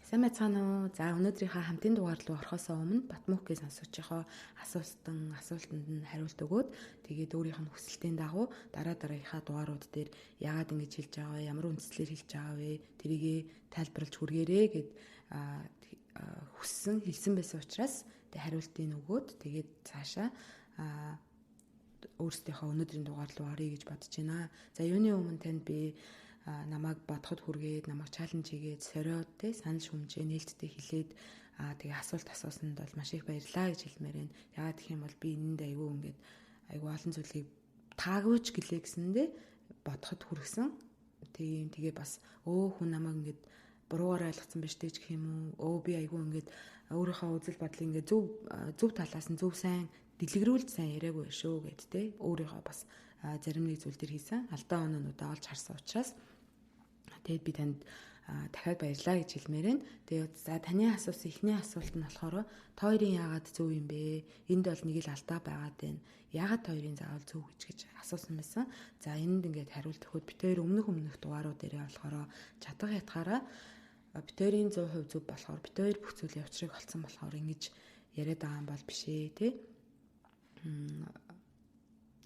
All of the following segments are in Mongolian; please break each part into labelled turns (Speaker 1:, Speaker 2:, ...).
Speaker 1: Сайн байцгаана уу? За өнөөдрийнхөө хамтын дугаар руу орохоос өмнө Батмүхгийн сонсогчийнхоо асуултанд нь хариулт өгөөд тэгээд өөрийнх нь хүсэлтийн дагуу дараагийнхаа дугаарууд дээр яагаад ингэж хэлж байгаа вэ? Ямар үндслээр хэлж байгаа вэ? Тэрийгэ тайлбарлаж хүргээрэй гэд хэлсэн байсан учраас тэг хариултыг өгөөд тэгээд цаашаа өөрсдийнхөө өнөөдрийн дугаар руу оръё гэж бодож байна. За юуны өмнө танд би намайг бодоход хүргээд намайг чаленж хийгээд сориод те санал шүмжээ нээлттэй хэлээд тэгээ асуулт асуусанд бол маш их баярлалаа гэж хэлмээр байна. Яагаад гэх юм бол би энэнд айгүй олон зүйлийг таагууч гэлээ гэсэндээ бодоход хүргэсэн. Тэгээ бас хүн намайг ингээд буруугаар ойлгоцсон байж тээ гэх юм уу? Би айгүй ингээд өөрийнхөө үзэл бодлыг ингээд зөв талаас нь зөв сайн дэлгэрүүлж сайн яриаггүй шүү гэд те өөрийнхөө бас зарим нэг зүйл төр хийсэн алдаа оноонуудаа олж харсан учраас тэгээд би танд дахиад баярлалаа гэж хэлмээр байна. Тэгээд за таны асуусан эхний асуулт нь болохоор та хоёрын яагаад зөв юм бэ? Энд бол нэг л алдаа байгаад байна. Яагаад та хоёрын заавал зөв гэж асуусан байсан. За энд ингээд хариулт өгөхөд бид хоёр өмнөх дугаарууд дээрээ болохоор чадах ятгаараа бид хоёрын 100% зөв болохоор бид хоёр бүх зүйлийн учрыг олцсон болохоор ингэж яриад байгаа юм бол биш ээ тий.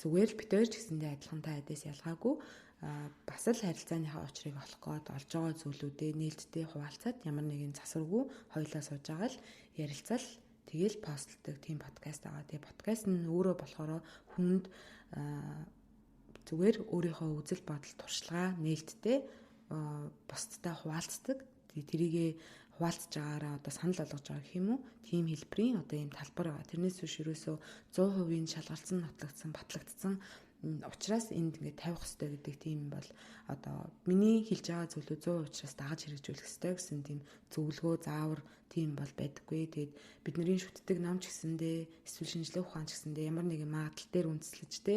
Speaker 1: Зүгээр л бид хоёр ч гэсэндээ адилхантай айдас ялгаагүй бас л харилцааныхаа учрыг олох гээд олж байгаа зүйлүүдээ нээлттэй хуваалцаад ямар нэгэн засваргүй хоёулаа сууж байгаа л ярилцал тэгэл постлдог тийм подкаст байгаа. Тэгээ подкаст нь өөрөө болохоор хүнд зүгээр өөрийнхөө үзэл бодол туршлагаа нээлттэй бусдтай хуваалцдаг. Тэрийгэ хуваалцж байгаараа одоо санал болгож байгаа гэх юм уу? Тим хэлбэрийн одоо ийм талбар байгаа. Тэрнээс биш ерөөсөө 100% шалгалцсан, нотлогдсон, батлагдсан учраас энд ингээд тавих хэрэгтэй гэдэг тийм бол одоо миний хэлж байгаа зүйлүүд 100% учраас дагаж хэрэгжүүлэх хэрэгтэй гэсэн тийм зөвлөгөө, заавар тийм бол байдаггүй. Тэгээд бидний шүтдэг ном ч гэсэндээ эсвэл шинжлэх ухаан ч гэсэндээ ямар нэгэн магадлал дээр үндэслэж тэ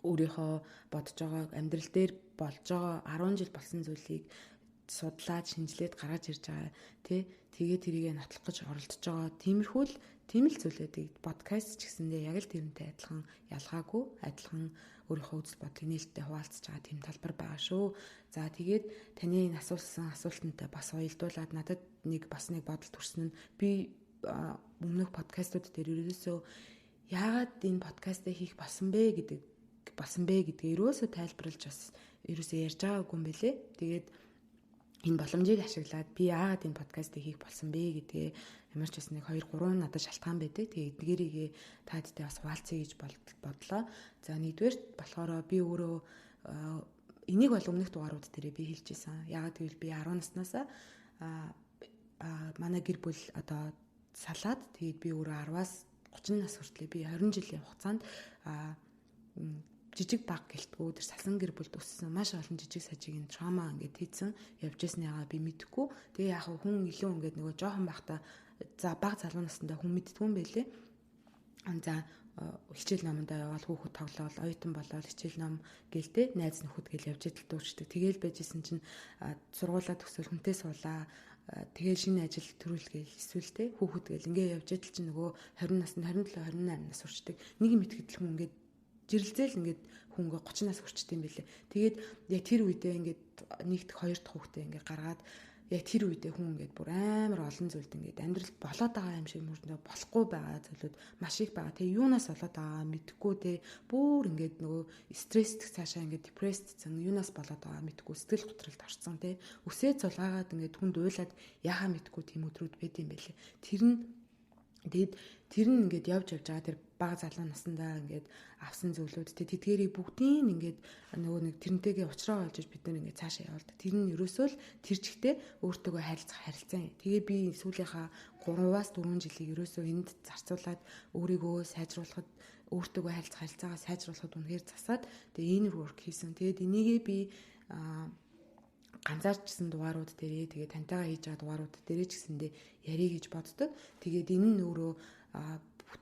Speaker 1: өөрийнхөө бодож байгаа амьдрал дээр болж байгаа 10 жил болсон зүйлийг судлаад шинжилээд гаргаж ирж байгаа тий тэгээ тэрийг нотлох гэж оролдож байгаа тийм л зүйлүүдийг подкаст ч гэсэндээ яг л тэрнтэй адилхан ялгаагүй адилхан өөрийнхөө үзэл бодлыг нээлттэй хуваалцж байгаа тийм талбар байгаа шүү. За тэгээд таны энэ асуусан асуултантай бас уялдуулаад надад нэг бодол төрсөн нь би өмнөх подкастууд дээр ерөөсөө яагаад энэ подкастыг хийх болсон бэ гэдгээ ерөөсөө тайлбарлаж бас ерөөсөө ярьж байгаагүй юм бэлээ. Тэгээд энэ боломжийг ашиглаад би яагаад энэ подкастыг хийх болсон бэ гэдгээ ямар ч бас нэг 2-3 надад шалтгаан байдаг. Тэгээд эдгээрийг таадтай бас хуваалцъя гэж бодлоо. За нэгдүгээр болохоор би өөрөө энийг бол өмнөх дугаарууд дээр би хэлж исэн. Яагаад гэвэл би 10 наснаасаа манай гэр бүл одоо салаад тэгээд би өөрөө 10-аас 30 нас хүртлээр би 20 жилийн хугацаанд жижиг баг гэлтгүү тэр сасан гэр бүлд өссөн маш олон жижиг сажигийн трама ингээд хийсэн явж ясныгаа би мэдэхгүй. Тэгээ яг хүн илүү ингээд нөгөө жоохон байхдаа баг залуу наснда хүн мэддгүй юм байлээ. За хичээл номондоо явал хүүхэд тоглоол оюутан болоод хичээл ном гэлтэй найз нөхөд гэл явж идэл дуурчдаг. Тэгээл байжсэн чинь сургуулаа төгсөөл хүнтэй суулаа. Тэгээл шинэ ажил төрүүлгээл эсвэл тэ хүүхэд гэл ингээд явж идэл чинь нөгөө 20 наснд 27 28 нас урчдаг. Нэг юм итгэл хүн ингээд жирэлзэл ингээд хүн 30 нас хүрчтэй юм билээ. Тэгээд яг тэр үедээ ингээд нэгт хоёр дахь хүүхдээ ингээд гаргаад яг тэр үедээ хүн ингээд бүр амар олон зүйлд ингээд амьдрал болоод байгаа юм шиг мөрөндөө болохгүй байгаа зүйлүүд маш их байгаа. Тэгээ юунаас болоод байгаа мэдэхгүй те бүр ингээд нөгөө стресст цаашаа ингээд депрессдсэн юунаас болоод байгаа мэдэхгүй сэтгэл готролд орсон те өсөө цулгаагаад ингээд хүнд уйлаад яхаа мэдэхгүй тийм өдрүүд байд юм байлээ. Тэр нь ингээд явж байгаа тэр бага залуу насндаа ингээд авсан зүйлүүд тэдгээрийг бүгдийг ингээд нөгөө нэг тэрнтэйгээ уулзраа олж бид нар ингээд цаашаа явуулдаг. Тэр нь ерөөсөө л тэр чигтээ өөртөөгөө харилцсан. Тэгээ би сүүлийнхаа 3-аас 4 жилийг ерөөсөө энд зарцуулаад өөрийгөө сайжруулахад өөртөөгөө харилцаагаа сайжруулахад үнэхээр засаад тэгээ inner work хийсэн. Тэгээд энийгээ би ганцаарчсан дугаарууд дээрээ тэгээ тантай хийж байгаа дугаарууд дээрээ ч гэсэндээ ярих гэж боддог. Тэгээд энэ нь өөрөө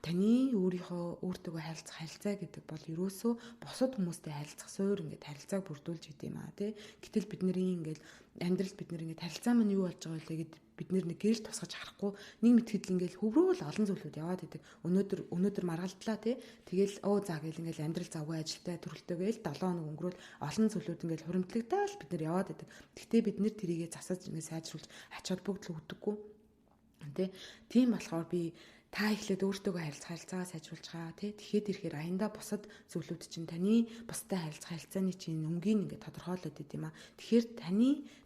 Speaker 1: таны өөртөө харилцах харилцаа гэдэг бол ерөөсөө бусад хүмүүстэй харилцах суурь ингээд харилцааг бүрдүүлж идэв юм аа тий. Гэтэл бидний ингээд амьдралд бид нэр ингээд харилцаа маань юу болж байгаа вэ гэд бид нэг гэрэл тусгаж харахгүй нэг мэтгэл ингээд хөврөөл олон зүйлүүд яваад идэг. Өнөөдөр маргалдлаа тий. Тэгэл за гэл ингээд амьдрал завгүй ажилтаа төрөлтөөгөл 7 хоног өнгөрөөл олон зүйлүүд ингээд хуримтлагтаал бид нар яваад идэг. Гэхдээ бид нэр тэрийгэ засаж ингээд сайжруулж ач холбогдол өгдөггүй. Тийм болохоор би та ихлээд өөртөө харилцаагаа сайжруулж байгаа тий. Тэгэхэд ирэхээр аяндаа бусад зүйлүүд чинь таны бусдад харилцааны чинь өнгийг ингээд тодорхойлоод идэв юм аа. Тэгэхээр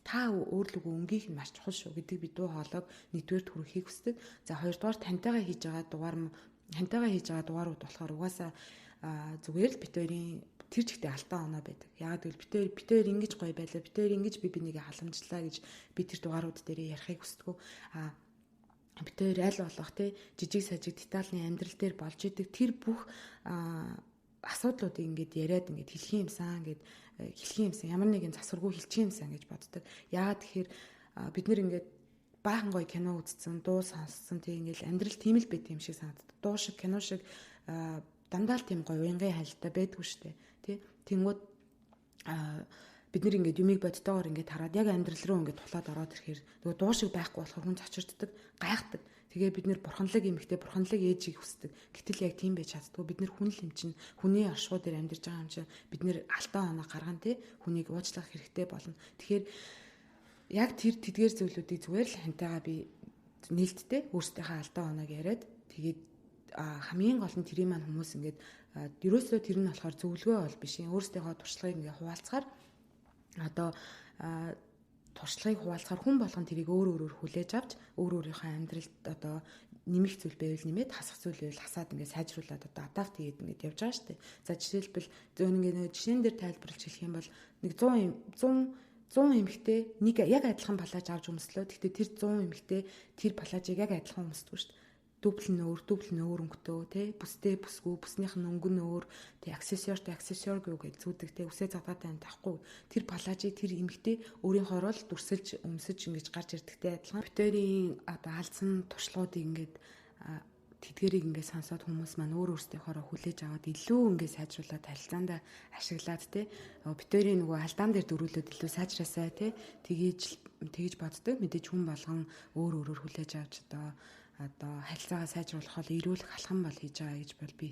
Speaker 1: та өөрлөгөө өнгийг нь маш чухал шүү гэдэг би дуу хоолойг нэгдүгээр түрхийг хүсдэг. За хоёрдугаар хантайгаа хийж байгаа дугаарууд болохоор угаасаа зүгээр л бит хоёрын тэр чигтээ алтан оноо байдаг. Яг гэвэл бит хоёр ингэж гоё байлаа, бит хоёр ингэж би бинийг халамжлаа гэж би тэр дугаарууд дээр ярихыг хүсдэг. Бид хоёр аль болох жижиг сажиг детальны амьдрал дээр болж идэг тэр бүх асуудлуудыг ингээд яриад ингээд хэлэх юмсан ямар нэгэн засваргүй хэлчих юмсан гэж боддог. Яагаад тэгэхээр бид нэр ингээд баахан гоё кино үзсэн, дуу сонссон тийм ингээд амьдрал тийм л байт юм шиг санагддаг. Дуу шиг, кино шиг дандаа л тийм гоё уянгын хайлттай байдгүй шүү дээ. Тий. Тэнгүүд бид нэр ингээд юмыг бодтойгоор ингээд хараад яг амьдрал руу ингээд тулаад ороод ирэхээр нөгөө дуу шиг байхгүй болохоор хүн цочирддаг, гайхдаг. Тэгээ бид нэр бурханлаг эмхтэй, бурханлаг ээжийг хүсдэг. Гэтэл яг тийм байж чаддгүй. Бид нэр хүн л юм чинь хүний оршихуй дээр амьдарч байгаа юм чинь бид нэр алтан оноо гаргана тий. Хүнийг уучлах хэрэгтэй болно. Тэгэхээр яг тэр тэдгээр зүйлүүдийг зүгээр л хантайгаа би нээлттэй өөрсдийнхээ алтан оноог яриад тэгээд хамгийн гол нь тэрийг маань хүмүүс ингээд ерөөсөө тэр нь болохоор зөвлөгөө бол биш. Өөрсдийнхөө туршлагыг ингээд хуваалцахаар туршлагыг хуваалцахаар хүн болгон тэрийг өөрөөр хүлээж авч өөрийнхөө амьдралд нэмэх зүйл байвал нэмээд хасах зүйл байвал хасаад ингээд сайжруулад адапт хийгээд ингээд явж байгаа шүү дээ. За жишээлбэл ингээд жишээн дээр тайлбарлаж хэлэх юм бол нэг 100 эмэгтэй нэг яг адилхан палаж авч өмслөө. Гэхдээ тэр 100 эмэгтэй тэр палажийг яг адилхан өмсдөггүй шүү дээ. Дүүбэл нь өөр өнгөтэй тий. Бүстэй бүсгүй, бүснийх нь өнгө нь өөр, тий аксессуартай аксессуаргүй гэж зүүдэг тий. Үсээ задаатай тахгүй. Тэр палажийг тэр эмэгтэй өөрийнхөө л дүрсэлж өмсөж ингэж гарч ирдэгтэй адилхан. Битэрийн алдсан туршлагуудыг ингээд тэдгэрийг ингээд сонсоод хүмүүс маань өөрсдийнхоороо хүлээж аваад илүү ингээд сайжруулаад харилцаанд ашиглаад тий. Битэрийн нөгөө алдаан дээр дөрүүлээд илүү сайжраасай тий. Тэгэж боддог. Мэдээж хүн болгон өөрөөр хүлээж авч харилцаагаа сайжруулах бол эрүүлэх алхам бол хийж байгаа гэж бол би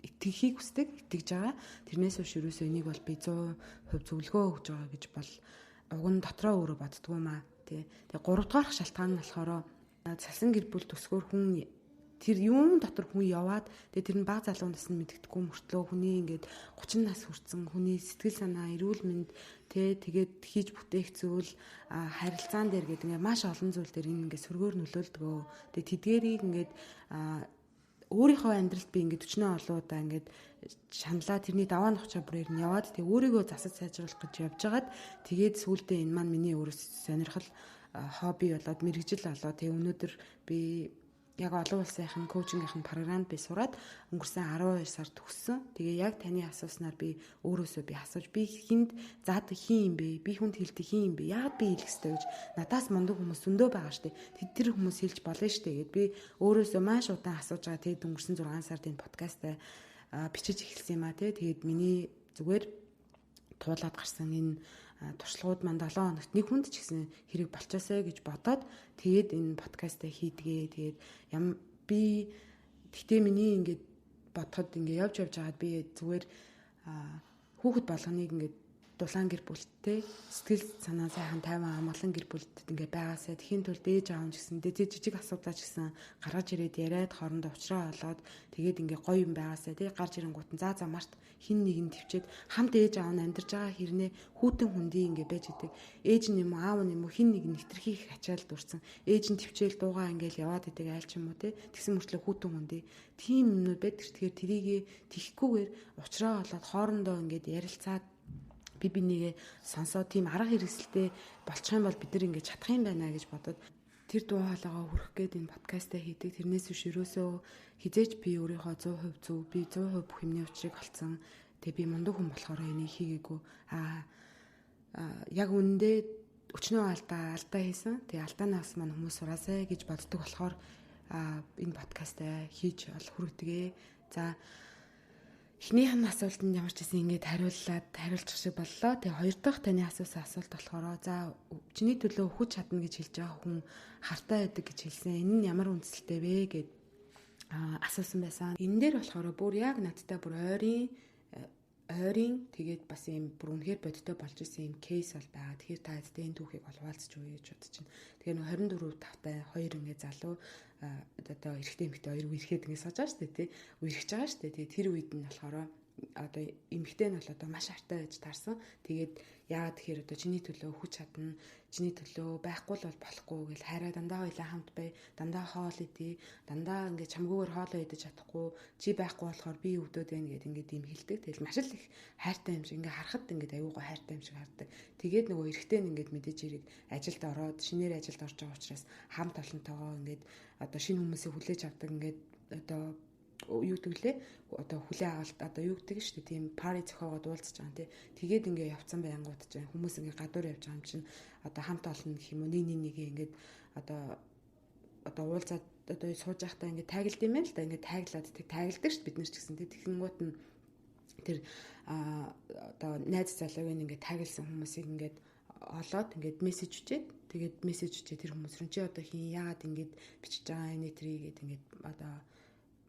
Speaker 1: итгэхийг хүсдэг, итгэж байгаа. Тэрнээс биш ерөөсөө энийг бол би 100% зөвлөгөө өгж байгаа гэж бол уг нь дотроо өөрөө боддгоо маа тий. Тэгээ 3 дугаарх шалтгаан нь болохоор цасан гэр бүл төсгөр хүн тэр юун дотор хүн яваад тэгээ тэр нь баг залуу насны мэддэхгүй мөртлөө хүний ингээд 30 нас хүрсэн хүний сэтгэл санаа, эрүүл мэнд тэгээд хийж бүтээх зүйл харилцаан дээр гэдэг ингээд маш олон зүйл дээр энэ ингээд сөргөөр нөлөөлдгөө. Тэгээ тэдгэрийг ингээд өөрийнхөө амьдралд би ингээд 40 олоодаа ингээд шаналаа тэрний даваа нохчоо бүрээр нь яваад тэгээ өөрийгөө засаж сайжруулах гэж явж байгаад тэгээд сүүлдээ энэ маань миний өөрөөс сонирхол хобби болоод мэрэгжил болоод тэгээ өнөөдөр би яг олон улсынхын коучингийнхэн програмд би сураад өнгөрсөн 12 сар төгссөн. Тэгээ яг таны асууснаар би өөрөөсөө би асууж би хинд заад хин юм бэ? Би хүнд хэлдэг хин юм бэ? Яагаад би хэлэх ёстой гэж надаас мундаг хүмүүс зөндөө байгаа штэ. Тэр хүмүүс хэлж болно штэ гэд би өөрөөсөө маш удаан асууж байгаа. Тэгээд өнгөрсөн 6 сард энэ подкастаа бичиж эхэлсэн юм а тий. Тэгээд миний зүгээр туулаад гарсан энэ туршлагууд маань 7 хоногт нэг хүнд ч гэсэн хэрэг болчоосэй гэж бодоод тэгээд энэ подкастаа хийдгээ. Тэгээд би тэгтээ миний ингээд бодоход ингээд явж байгаад би зүгээр хүүхэд болгоныг ингээд дулаан гэр бүлтэй сэтгэл санаа сайхан тайван амгалан гэр бүлтэд ингээд байгаасай. Тэхийн тулд ээж аав ч гэсэн жижиг асуудлаа ч гэсэн гаргаж ирээд яриад хоорондоо уулзраа болоод тэгээд ингээд гоё юм байгаасай. Тэгээд гарч ирэнгуут нь за март хин нэг нь төвчээд хамт ээж аав нь амьдарч байгаа хэрнээ хүүтэн хүндий ингээд байж идэг. Ээж нь юм уу аав нь юм уу хин нэг нь нэвтрхийг хачаал дурсан. Ээж нь төвчээл дуугаа ингээд яваад идэг айл ч юм уу те. Тэгсэн мөртлөө хүүтэн хүндий. Тийм юмнууд байдаг. Тэгэхээр тэрийг тихгүйгээр уулзраа болоод хоорондоо ингээд ярилцаад бинийгээ сонсоо тийм арга хэрэгсэлтэй болчих юм бол бид нар ингэж чадах юм байна гэж бодоод тэр дуу хоолойгоо хүрэх гээд энэ подкастаа хийдэг. Тэрнээс биш ерөөсөө хизээч би өөрийнхөө 100% зөв, би 100% бүх юмний учрыг олцсон. Тэгээ би мундаг хүн болохоор энийг хийгээгүй. Яг үнэндээ өчнөө алдаа хийсэн. Тэгээ алдаанаас маань хүмүүс сураасай гэж боддог болохоор энэ подкастаа хийж бол хүргэдэг. За эхнийх нь асуултанд ямар ч гэсэн ингээд хариулчих шиг боллоо. Тэгээ хоёр дахь таны асуусан асуулт болохоор за чиний төлөө хүч чадна гэж хэлж байгаа хүн хартай байдаг гэж хэлсэн. Энэ нь ямар үндсэлтэй вэ гэд асуусан байсан. Энэ дээр болохоор бүр яг надтай бүр ойрын тэгээд бас юм бүр үнэхээр бодиттой болж исэн юм кейс бол байгаа. Тэгэхээр та хэдтэй энэ түүхийг бол хуваалцж өгье гэж бодож байна. Тэгэхээр 24 тавтай хоёр ингээ залуу одоо эрэгтэй эмэгтэй хоёр үерхэд ингээ сууж байгаа шүү дээ тий. Үерхэж байгаа шүү дээ. Тэгээд тэр үед нь болохоор одоо эмэгтэй нь бол одоо маш артай байж таарсан. Тэгээд яагаад тэгэхээр одоо чиний төлөө хүч чадна, чиний төлөө байхгүй л болохгүй гэл хайраа дандаа хоёлаа хамт бай, дандаа хоол идэ, дандаа ингээд чамгүйгээр хоолоо идэж чадахгүй, чи байхгүй болохоор би өвдөд байна гэд ингээд юм хэлдэг. Тэгэл маш л их хайртай юм шиг ингээд харахад ингээд аюугаа хайртай юм шиг хардаг. Тэгээд нөгөө эрэгтэй нь ингээд мэдээж ирээд ажилд ороод, шинээр ажилд орж байгаа учраас хамт олонтойгоо ингээд одоо шинэ хүмүүсийг хүлээж авдаг ингээд одоо юу гэвэл одоо хүлээ авалт одоо юу гэдэг нь шүү дээ тийм пари зохиогоод уулзж байгаа тий. Тэгээд ингээ явцсан байнгут ч хүмүүс ингээ гадуур явж байгаа юм чинь одоо хамт олно гэх юм уу нэг ингээд одоо уулзаад одоо сууж байхдаа ингээ тагилд юм байна л да ингээ тагилаад тагилдаг шүү дээ бид нар ч гэсэн тий. Тэгэнгүүт нь тэр одоо найз залуугийн ингээ тагилсан хүмүүсийг ингээд олоод ингээд мессеж үчээд тэгээд мессеж үчээ тэр хүмүүс рүү чи одоо хин яагаад ингээд бичиж байгаа энэ тэрийг ингээд одоо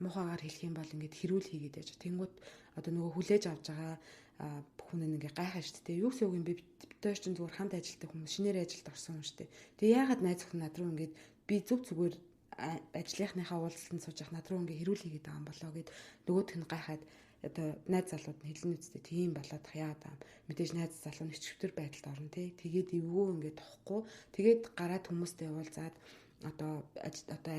Speaker 1: мухагаар хэлэх юм бол ингээд хэрүүл хийгээд яж. Тэнгүүд одоо нөгөө хүлээж авж байгаа хүн ингээ гайхаа шүү дээ. Юу гэсэн үг юм бэ? Бид чинь зүгээр хамт ажилтдаг хүмүүс, шинээр ажилд орсон юм шүү дээ. Тэгээ яагаад найз охин над руу ингээд би зүгээр ажлынхныхаа уулзалтанд сууж явах над руу ингээ хэрүүл хийгээд байгаа юм болоо гэд нөгөөх нь гайхаад одоо найз залууд нь хэлнэ үстэй тийм болоод яагаад юм. Мэдээж найз залуу нь өчтөр байдалд орно тий. Тэгээд эвгүй ингээ тохгүй. Тэгээд гараад хүмүүстэй уулзаад одоо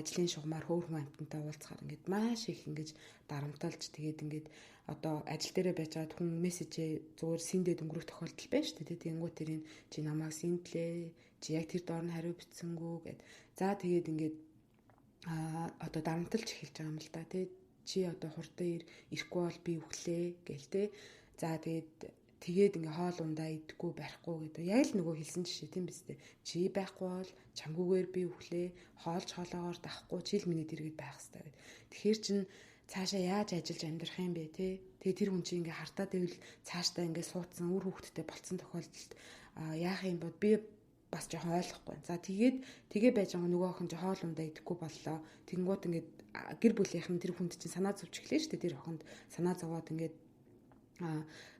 Speaker 1: ажлын шугамар хөөр хүн амтантай уулзахаар ингээд маш их ингэж дарамталж тэгээд ингээд одоо ажил дээрээ байжгаад хүн мессежээ зүгээр синдээд өнгөрөх тохиолдол байна шүү дээ. Тэнгуут тэрийг чи намайг синдлээ. Чи яг тэр доор нь хариу бичсэнгүү гэд. За тэгээд ингээд одоо дарамталж эхэлж байгаа юм л да тий. Чи одоо хурдан ирэхгүй бол би өглөө гээл тий. За тэгээд ингээ хоол ундаа идэхгүй барихгүй гэдэг. Яг л нөгөө хэлсэн жишээ тийм биз дээ. Чи байхгүй бол чамгүйгээр би өглөө хоолж хоолоогоор дахгүй чи л миний дэргэд байх хэрэгтэй гэдэг. Тэгэхээр чин цаашаа яаж ажиллаж амьдрах юм бэ те. Тэгээ тэр хүн чинь ингээ хартаад ивэл цаашдаа ингээ суудсан үр хөвгттэй болцсон тохиолдолд яах юм бол би бас жоохон ойлгохгүй. За тэгээ байж байгаа нөгөө охин жоо хоол ундаа идэхгүй боллоо. Тэнгууд ингээ гэр бүлийнх нь тэр хүнд чинь санаа зовж эхлэв шүү дээ. Тэр охинд санаа зовоод ингээ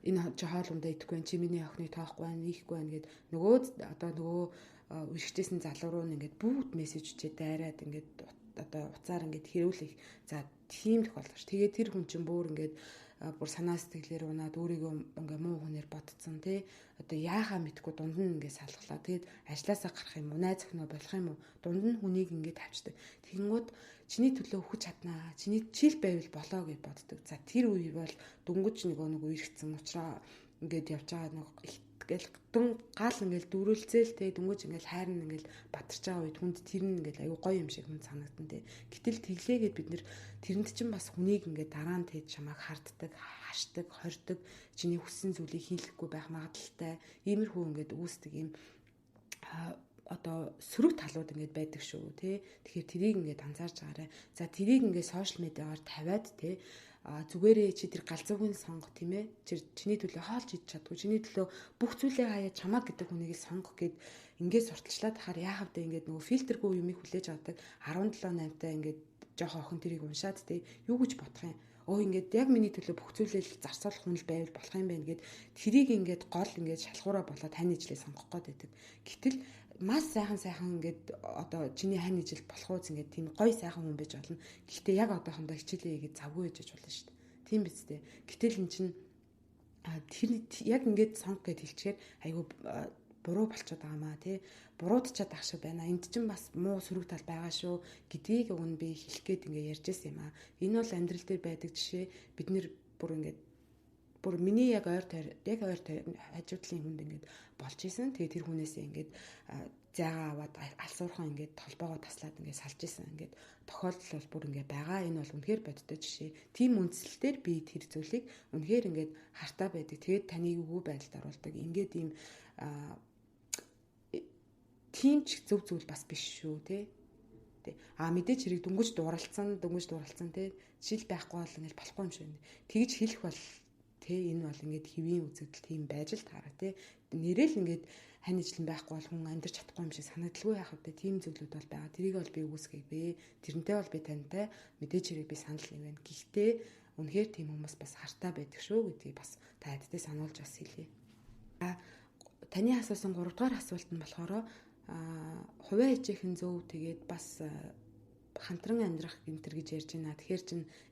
Speaker 1: энэ хоол ундаа идэхгүй чи миний охиныг тоохгүй байна, ийхгүй байна гэд нөгөө үргэлжтэйсэн залуу руу ингээд бүгд мессеж үчээд дайраад ингээд одоо уцаар ингээд хэрүүлэх. За тийм тохиолдож. Тэгээд тэр хүн чинь бүр ингээд бүр санаа сэтгэлээр унаад өөрийгөө ингээ муу хүнээр бодцсон тий. Одоо яахаа мэдгүй дунд нь ингээ салглаа. Тэгээд ажилласаа гарах юм уу, найз охиноо болох юм уу? Дунд нь хүнийг ингээ тавьчдаг. Тэгэнгүүт чиний төлөө өгч чаднаа. Чиний чил байвал болоо гэж боддог. За тэр үе бол дөнгөж нөгөө иргэцэн уучраа ингээд явж байгаа нэг гэл дун гал ингээл дүүрэлцээл те дөнгөж ингээл хайрн ингээл бадарч байгаа үед хүнд тэр нь ингээл аюу гоё юм шиг хүн санагдан те. Гэтэл тэглээгээд бид нэр тэрэнд чинь бас хүнийг ингээд дараа нь тед чамайг харддаг, хашдаг, хордог, чиний хүссэн зүйлийг хийлэхгүй байх магадлалтай иймэрхүү ингээд үүсдэг юм одоо сөрөг талууд ингээд байдаг шүү те. Тэгэхээр тэрийг ингээд анзаарч байгаарай. За тэрийг ингээд сошиал медиагаар тавиад те зүгээрээ чи тэр галзуугийн сонго тийм ээ чиний төлөө хоолж идэж чадгүй чиний төлөө бүх зүйлээ хаяа чамаа гэдэг хүнийг сонгох гэд ингээд сурталчлаад хахаар яахав дэ ингээд нөгөө фильтргүй юмыг хүлээж авдаг 17 8-тай ингээд жоохон охин тэрийг уншаад те юу гэж бодох юм ингээд яг миний төлөө бүх зүйлээ зарцуулах хүн л байвал болох юм байна гэд тэрийг ингээд гол ингээд шалгуураа болоод хань ижлээ сонгох гээд байдаг. Гэтэл маш сайхан ингээд одоо чиний хань ижил болох уу ингээд тийм гоё сайхан хүн байж болно. Гэхдээ яг одоохондоо хичээлээ хийгээд завгүй байж болно шүү дээ. Тийм биз дээ. Гэтэл эн чинь тэр яг ингээд сонго гэд хэлчихээр айгүй буруу болчиход байгаа маа тий. Буруудчаад ах шиг байна. Энд чинь бас муу сөрөг тал байгаа шүү гэдгийг өгн би хэлэх гээд ингээд ярьж байсан юм аа. Энэ бол амьдрал дээр байдаг жишээ. Бид нэр бүр миний яг ойр хажуудлын хүнд ингээд болж исэн. Тэгээ тэр хүнээсээ ингээд зайгаа аваад алсуурхан ингээд толбоогоо таслаад ингээд салж исэн. Ингээд тохиолдол бол бүр ингээд байгаа. Энэ бол үнэхээр бодтой жишээ. Тийм үндслэлээр би тэр зүйлийг үнэхээр ингээд хартаа байдаг. Тэгээд таныг өвгөө байдалд оруулдаг. Ингээд ийм тийм ч зөв зүйл бас биш шүү те. дээ. Мэдээж хэрэг дөнгөж дууралцсан тий. Жишээл байхгүй бол ингээл болохгүй юм шиг. Тэгж хэлэх бол тий энэ бол ингээд хэвийн үзэгдэл тийм байж л таараа тий. Нэрэл ингээд хань ижлэн байхгүй бол хүн амьдарч чадахгүй юм шиг санагдaltaгүй яах вэ? Тийм зүйлүүд бол байгаа. Тэрийг бол би үгүйсгэе. Тэрнтэй бол би тантай мэдээж хэрэг би санал нэг байна. Гэхдээ үнэхээр тийм хүмүүс бас хартаа байдаг шүү гэдгийг бас та хэдтэй сануулж бас хэлье. Таны асуусан 3 дугаар асуулт нь болохоор хувиа хичээхэн зөв тэгээд бас хамтран амьдрах гэмтэр гэж ярьж байна. Тэгэхээр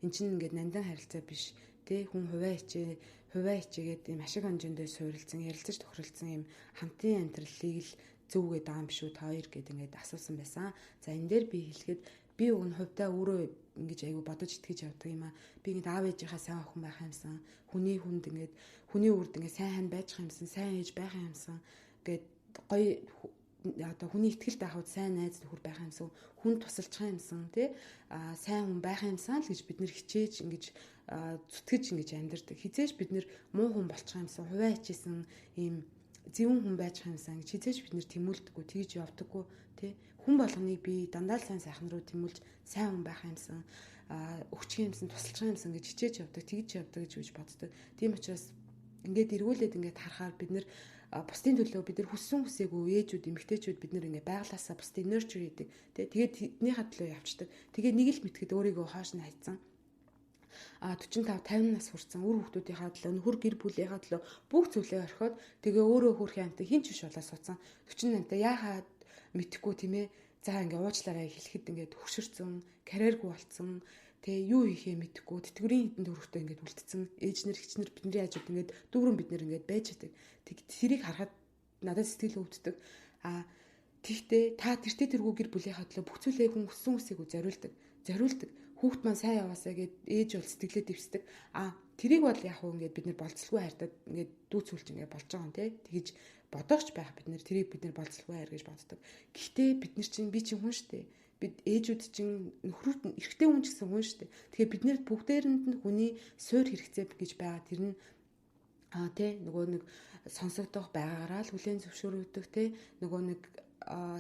Speaker 1: эн чинь ингээд нандин харилцаа биш. Тэ хүн хувиа хичээгээд ийм ашиг хонжиндөө суурилсан, ярилцаж тохиролцсон ийм хамтын амьдралыг л зөв гэдэг байгаа юм биш үү та хоёр гэд ингээд асуусан байсан. За энэ дээр би хэлэхэд би уг нь хувьдаа өөрөө ингэж айгу бодож итгэж явдаг юм аа. Би ингээд аав ээжийнхаа сайн охин байх юмсан. Хүний үрд ингээд сайн хань байж юмсан, сайн ээж байх юмсан гэд гоё одоо хүний ихтгэл даахад сайн найз нөхөр байх юмсан, хүн тусалчих юмсан тий сайн хүн байх юмсан л гэж бид нэр хичээж ингэж зүтгэж ингэж амьдэрдэг. Хизээж бид нэр муу хүн болчих юмсан, хувиа хичээсэн ийм зөвүүн хүн байж юмсан гэж хизээж бид нэр тэмүүлдэггүй, тэгж явдаггүй тий хүн болгоныг би дандаа л сайн сайхан руу тэмүүлж сайн хүн байх юмсан, өгчих юмсан, тусалчих юмсан гэж хичээж явдаг, тэгж явдаг гэж боддог. Тийм учраас ингээд эргүүлээд ингээд харахаар бид нэр бусдын төлөө бид нар хүссэн хүсээгүй ээжүүд эмэгтэйчүүд бид нар ингээ байглаасаа бусдыг нөрчөр хийдэг. Тэгээд тэднийхээ төлөө явцдаг. Тэгээд нэг л мэтгэд өөрийгөө хоош нь хайцсан. 45 50 нас хүрсэн үр хүүхдүүдийнхаа төлөө нөхөр гэр бүлийнхаа төлөө бүх зүйлээ орхиод тэгээ өөрөө хөрхийн амтаа хинч биш болоо суудсан. 48 яахаа мэдэхгүй тийм ээ. За ингээ уучлаарай хэлэхэд ингээд хөшөрцөн, карьергүй болцсон. Тэгээ юу хийхээ мэдэхгүй тэтгэврийн хитэн төрөхтэй ингээд үлдсэн. Ээжнэр хичнэр бидний хажууд ингээд дүүрэн бид нэр ингээд байж байдаг. Тэрийг харахад надад сэтгэл өвддөг. Тэгтээ та тэртээ тэргүй гэр бүлийнхаа төлөө бүх зүйлээ хүн өссөн үсээгөө зориулдаг. Хүүхд маань сайн яваасаа гэд ээж бол сэтгэлээ дэвсдэг. Тэрийг бол яг хөө ингээд бид нэр болцлгүй хайртаад ингээд дүүцүүлж ингээд болж байгаа юм тий. Тэгэж бодоогч байх бид нэр тэрийг бид нэр болцлгүй хайр гэж боддог. Гэхдээ бид нар чинь би чинь хүн штэ. Бид ээжүүд чинь нөхрүүд эрэгтэй хүн ч гэсэн хүн штэ. Тэгэхээр бид нэр бүгдээрэнд нь хүний суур хэрэгцээ гэж байгаа. Тэр нь тий нөгөө нэг сонсогдох байгаараа л хүлээн зөвшөөрөгдөх тий нөгөө нэг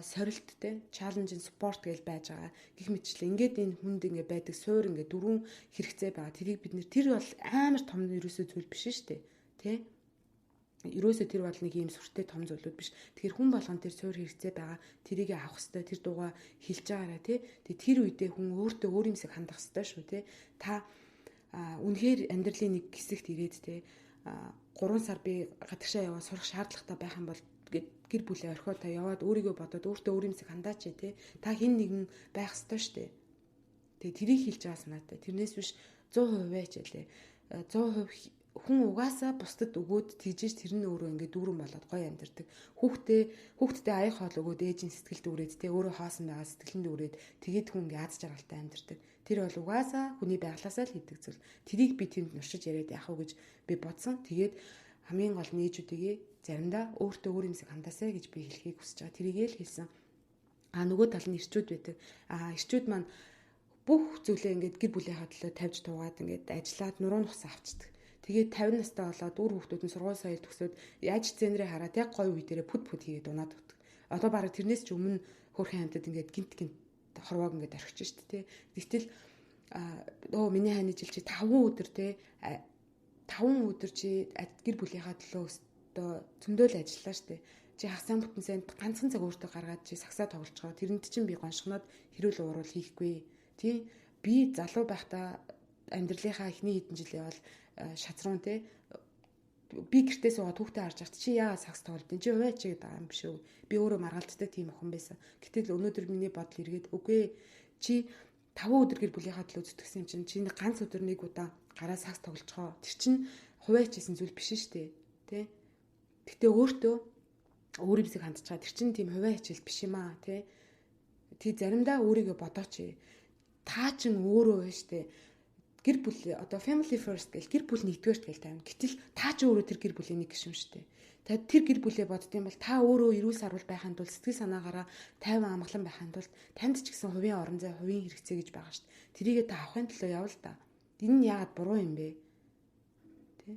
Speaker 1: сорилт тий чаленж спорт гэж байж байгаа. Гэх мэтчлээ ингээд энэ хүнд ингээд байдаг суур ингээд дөрвөн хэрэгцээ байгаа. Тэрийг бид нэр тэр бол амар том ерөөсөө зүйл биш штэ тий ерөөсөө тэр бол нэг юм сүртэй том зүйлүүд биш. Тэгэхээр хүн болгон тэр суур хэрэгцээ байгаа. Тэрийг авах хэрэгтэй. Тэр дууга хэлж байгаараа тий. Тэгээ тэр үедээ хүн өөртөө өөр юмсыг хандах хэрэгтэй шүү тий. Та үнэхээр амьдралын нэг хэсэгт ирээд тий 3 сар би гадагшаа яваад сурах шаардлагатай байх юм бол гэр бүлээ орхиод та яваад өөрийгөө бодоод өөртөө өөр юмсыг хандаач тий. Та хэн нэгэн байх ёстой штэ. Тэгээ тэрийг хэлж байгаа санаатай. Тэрнээс биш 100% хичээлээ. 100% хүн угаасаа бусдад өгөөд тийжээж тэр нь өөрөө ингээд дүүрэн болоод гоё амьдэрдэг. Хүүхдтэй аяг хоол өгөөд ээжийн сэтгэл дүүрээд тий өөрөө хаасан байгаа сэтгэлэн дүүрээд тэгээд хүн ингээд аз жаргалтай амьдэрдэг. Тэр бол угаасаа хүний байглаасаа л хийдэг зүйл. Тэрийг би тэнд нуршиж яриад яах вэ гэж би бодсон. Тэгээд хамгийн гол нь ээжүүдийгээ заримдаа өөртөө өөр юмсыг хандаасаа гэж би хэлхийг хүсэж байгаа. Тэрийгээ л хэлсэн. Нөгөө тал нь ирчүүд байдаг. Ирчүүд маань бүх зүйлээ ингээд гэр бүлийнхаа төлөө тавьж туугаад ингээд ажиллаад нуруу нухсаа авчдаг. Тэгээд 50 настай болоод үр хүүхдүүд нь сургууль соёл төгсөөд яаж зэнрээ хараад яг гоё үе дээрээ пүд хийгээд унаад өгдөг. Одоо бараг тэрнээс ч өмнө хөрхэн хамтад ингээд гинт хорвоог ингээд орхиж штэ тий. Тэгтэл миний хань жил чи 5 өдөр тий 5 өдөр чи гэр бүлийнхаа төлөө өстөө зөндөөл ажиллаа штэ. Чи хасаан бүтэн санд ганцхан цаг өөртөө гаргаад чи сагсаа тоглож байгаа. Тэрэнд чинь би гоншгоноод хэрүүл уурал хийхгүй. Тий би залуу байхдаа амьдралынхаа эхний хэдэн жилийн бол шатрон тий би гэртээ суугаад хүүхдээ харж байхад чи яагаад сакс тоглолт чи хуваа чи гэдэг юм биш үү би өөрөө маргалддаг тийм охин байсан гэтэл өнөөдөр миний бодол эргээд үгүй чи 5 өдөр гэр бүлийнхаа төлөө зүтгэсэн юм чинь ганц өдөр нэг удаа гараа сакс тоглолцохоо тэр чинь хуваа хийсэн зүйл биш шүү дээ тий гэтээ өөртөө өөр юмсыг хандж байгаа тэр чинь тийм хуваа хичээл биш юм аа тий заримдаа өөрийгөө бодооч та чинь өөрөө байна шүү дээ гэр бүл одоо family first гэл гэр бүл нэгдүгээрт гэл тавина. Гэтэл та ч өөрөө тэр гэр бүлийн нэг гишүүн шүү дээ. Та тэр гэр бүлээ боддсон бол та өөрөө эрүүл сарвал байхын тулд сэтгэл санаагаараа тайван амгалан байхын тулд танд ч гэсэн хувийн орон зай, хувийн хэрэгцээ гэж байгаа шүү дээ. Тэрийгээ та авахын төлөө явал та. Энэ нь яагаад буруу юм бэ? Тэ?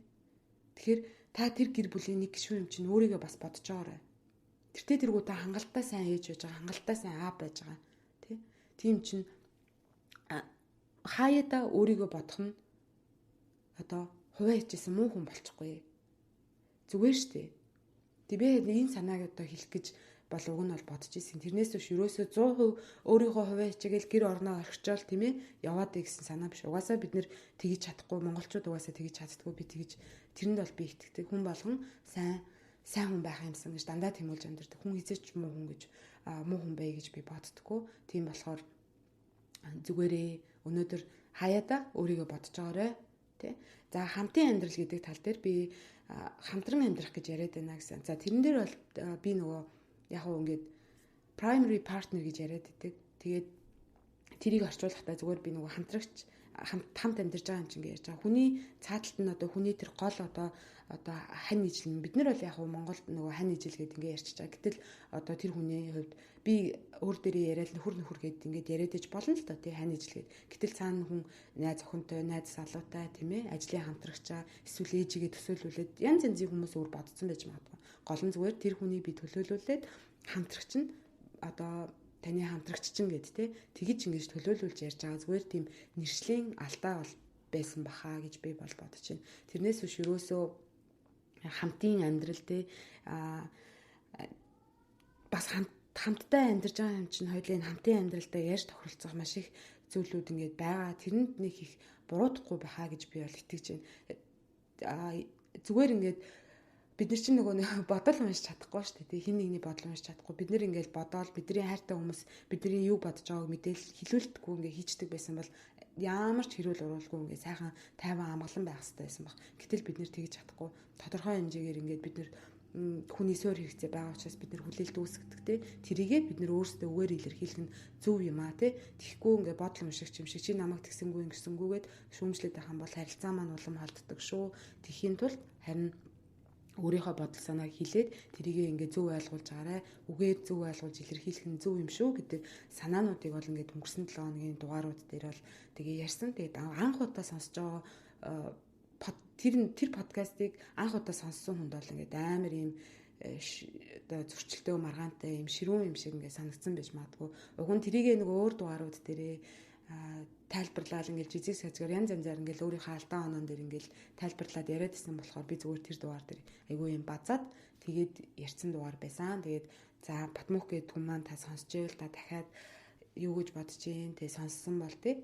Speaker 1: Тэгэхээр та тэр гэр бүлийн нэг гишүүн юм чинь өөрийгөө бас бодож байгаарай. Тэртээ тэргүү та хангалттай сайн ээж байж байгаа, хангалттай сайн аав байж байгаа. Тэ? Тийм чинь хаяада өөрийгөө бодох нь одоо хуваа хийжсэн муу хүн болчихгүй. Зүгээр штэ. Тэгээд энэ санааг одоо хэлэх гэж бол уг нь бол бодож ирсэн. Тэрнээс биш ерөөсөө 100% өөрийнхөө хуваа хичээгээл гэр орноо орхичоол тийм ээ яваад гэсэн санаа биш. Угаасаа бид нэр тгийж чадахгүй, монголчууд угаасаа тгийж чаддгүй, би тгийж тэрэнд бол би итгэдэг. Хүн болгон сайн хүн байх юмсан гэж дандаа тэмүүлж амьдэрдэг. Хүн хизээч муу хүн гэж муу хүн бай гэж би боддоггүй. Тийм болохоор зүгээрээ өнөөдөр хаяада өөрийгөө бодож байгаарэ тий. За хамтын амьдрал гэдэг тал дээр би хамтран амьдрах гэж яриад байна гэсэн. За тэрэн дээр бол би нөгөө яг уу ингээд primary partner гэж яриад байдаг. Тэгээд тэрийг орчуулахдаа зүгээр би нөгөө хамтрагч хамт амьдарч байгаа юм чинь гэж ярьж байгаа. Хүний цааталт нь одоо хүний тэр гол одоо хань ижил бид нар бол яг уу Монголд нөгөө хань ижил гэдэг ингээд ярьж байгаа. Гэтэл одоо тэр хүний хувьд би өөр дээрээ яриад нөхөр гэдэг ингээд яриад иж болно л доо тий хань ижил гэдэг. Гэтэл цаана хүн найз охинтой, найз залуутай тийм ээ ажлын хамтрагчаа эсвэл ээжигээ төсөөлүүлээд янз янзын хүмүүс өөр бодсон байж магадгүй. Гол нь зүгээр тэр хүнийг би төлөөлүүлээд хамтрагч нь одоо таны хамтрагч чинь гэд те тэгж ингэж төлөөлүүлж ярьж байгаа зүгээр тийм нэршлийн алдаа бол байсан баха гэж би бол бодож байна. Тэрнээс биш ерөөсөө хамтын амьдрал те бас хамтдаа амьдарч байгаа юм чинь хоёулын хамтын амьдралдаа ярьж тохиролцох маш их зүйлүүд ингээд байгаа. Тэрэнд нэг их буруудахгүй баха гэж би бол итгэж байна. Зүгээр ингээд бид нар чинь нөгөө бодол уншиж чадахгүй шүү дээ. Хин нэгний бодол уншиж чадахгүй. Бид нар ингээд бодоол бидний хайртай хүмүүс бидний юу бодож байгааг мэдээлэл хэлүүлдэггүй ингээд хийчдэг байсан бол ямар ч хэрүүл уруулгүй ингээд сайхан тайван амгалан байх хэрэгтэй байсан баг. Гэтэл бид нар тэгж чадахгүй. Тодорхой хэмжээгээр ингээд бид нар хүний суур хэрэгцээ байгаа учраас бид нар хүлээлт үүсгэдэг те. Тэрийгээ бид нар өөрсдөө үгээр илэрхийлэх нь зөв юм аа те. Тэгэхгүй ингээд бодол уншигч юм шиг чи намайг тэгсэнгүй ингэсэнгүйгээд шүүмжлээд байх юм бол харилцаа маань улам халддаг шүү. Тэхийн тулд харин өөрийнхөө бодол санааг хэлээд тэрийгээ ингээд зөв ойлгуулж агаарай. Үгээр зөв ойлгуулж илэрхийлэх нь зөв юм шүү гэдэг санаануудыг бол ингээд өнгөрсөн 7 хоногийн дугаарууд дээр бол тэгээ ярьсан. Тэгээд анх удаа сонсож байгаа тэр подкастыг анх удаа сонссон хүнд бол ингээд амар юм оо зөрчилтэй маргаантай юм ширүүн юм шиг ингээд санагдсан байж магадгүй. Уг нь тэрийгээ нэг өөр дугаарууд дээрээ тайлбарлал ингээл жижиг сажгаар янз янзаар ингээл өөрийнхөө алдаа оноон дээр ингээл тайлбарлаад яриад исэн болохоор би зүгээр тэр дугаар дээр айгүй юм базаад тэгээд ярьсан дугаар байсан. Тэгээд за Батмөх гэдэг хүн маань та сонсч байвал та дахиад юу гэж бодож гин тэг сонссон бол тий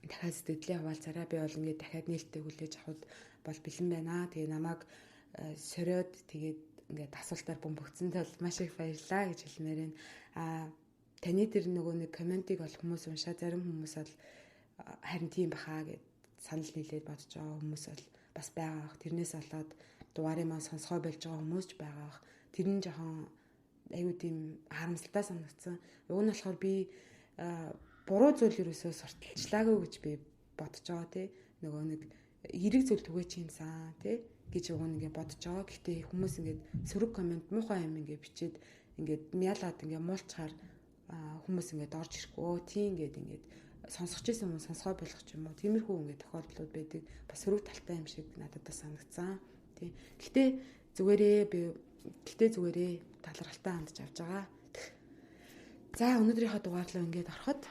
Speaker 1: дахиад сэтгэлээ хуваалцараа би бол ингээд дахиад нээлттэй хүлээж авахд бол бэлэн байна. Тэгээ намайг сориод тэгээд ингээд асуултаар бөмбөгцөнд бол маш их баярлалаа гэж хэлмээр байна. Таны тэр нөгөө нэг комментиг бол хүмүүс уншаа зарим хүмүүс бол харин тийм бахаа гэд санал нийлээд бодож байгаа хүмүүс бол бас байгаа бах. Тэрнээс болоод дугаарыг маань сонсгой болж байгаа хүмүүс ч байгаа бах. Тэр нь жоохон аюу тийм харамсалтай санагдсан. Уг нь болохоор би буруу зүйл ерөөсөө сурталчлаагүй гэж би бодож байгаа тий. Нөгөө нэг эрэг зүйл түгээч юмсан тий гэж уг нь ингээд бодож байгаа. Гэхдээ хүмүүс ингээд сөрөг коммент муухай юм ингээд бичээд ингээд мяалаад ингээд муулчаар хүмүүс ингээд орж ирэхгүй тийм ингээд сонсгож ирсэн хүмүүс сонсгой болгох юм уу тиймэрхүү ингээд тохиолдлууд байдаг бас сөрөг талтай юм шиг надад санагдсан тийм гэхдээ зүгээрээ талархалтай хандж авч байгаа. За өнөөдрийнхөө дугаарлаа ингээд ороход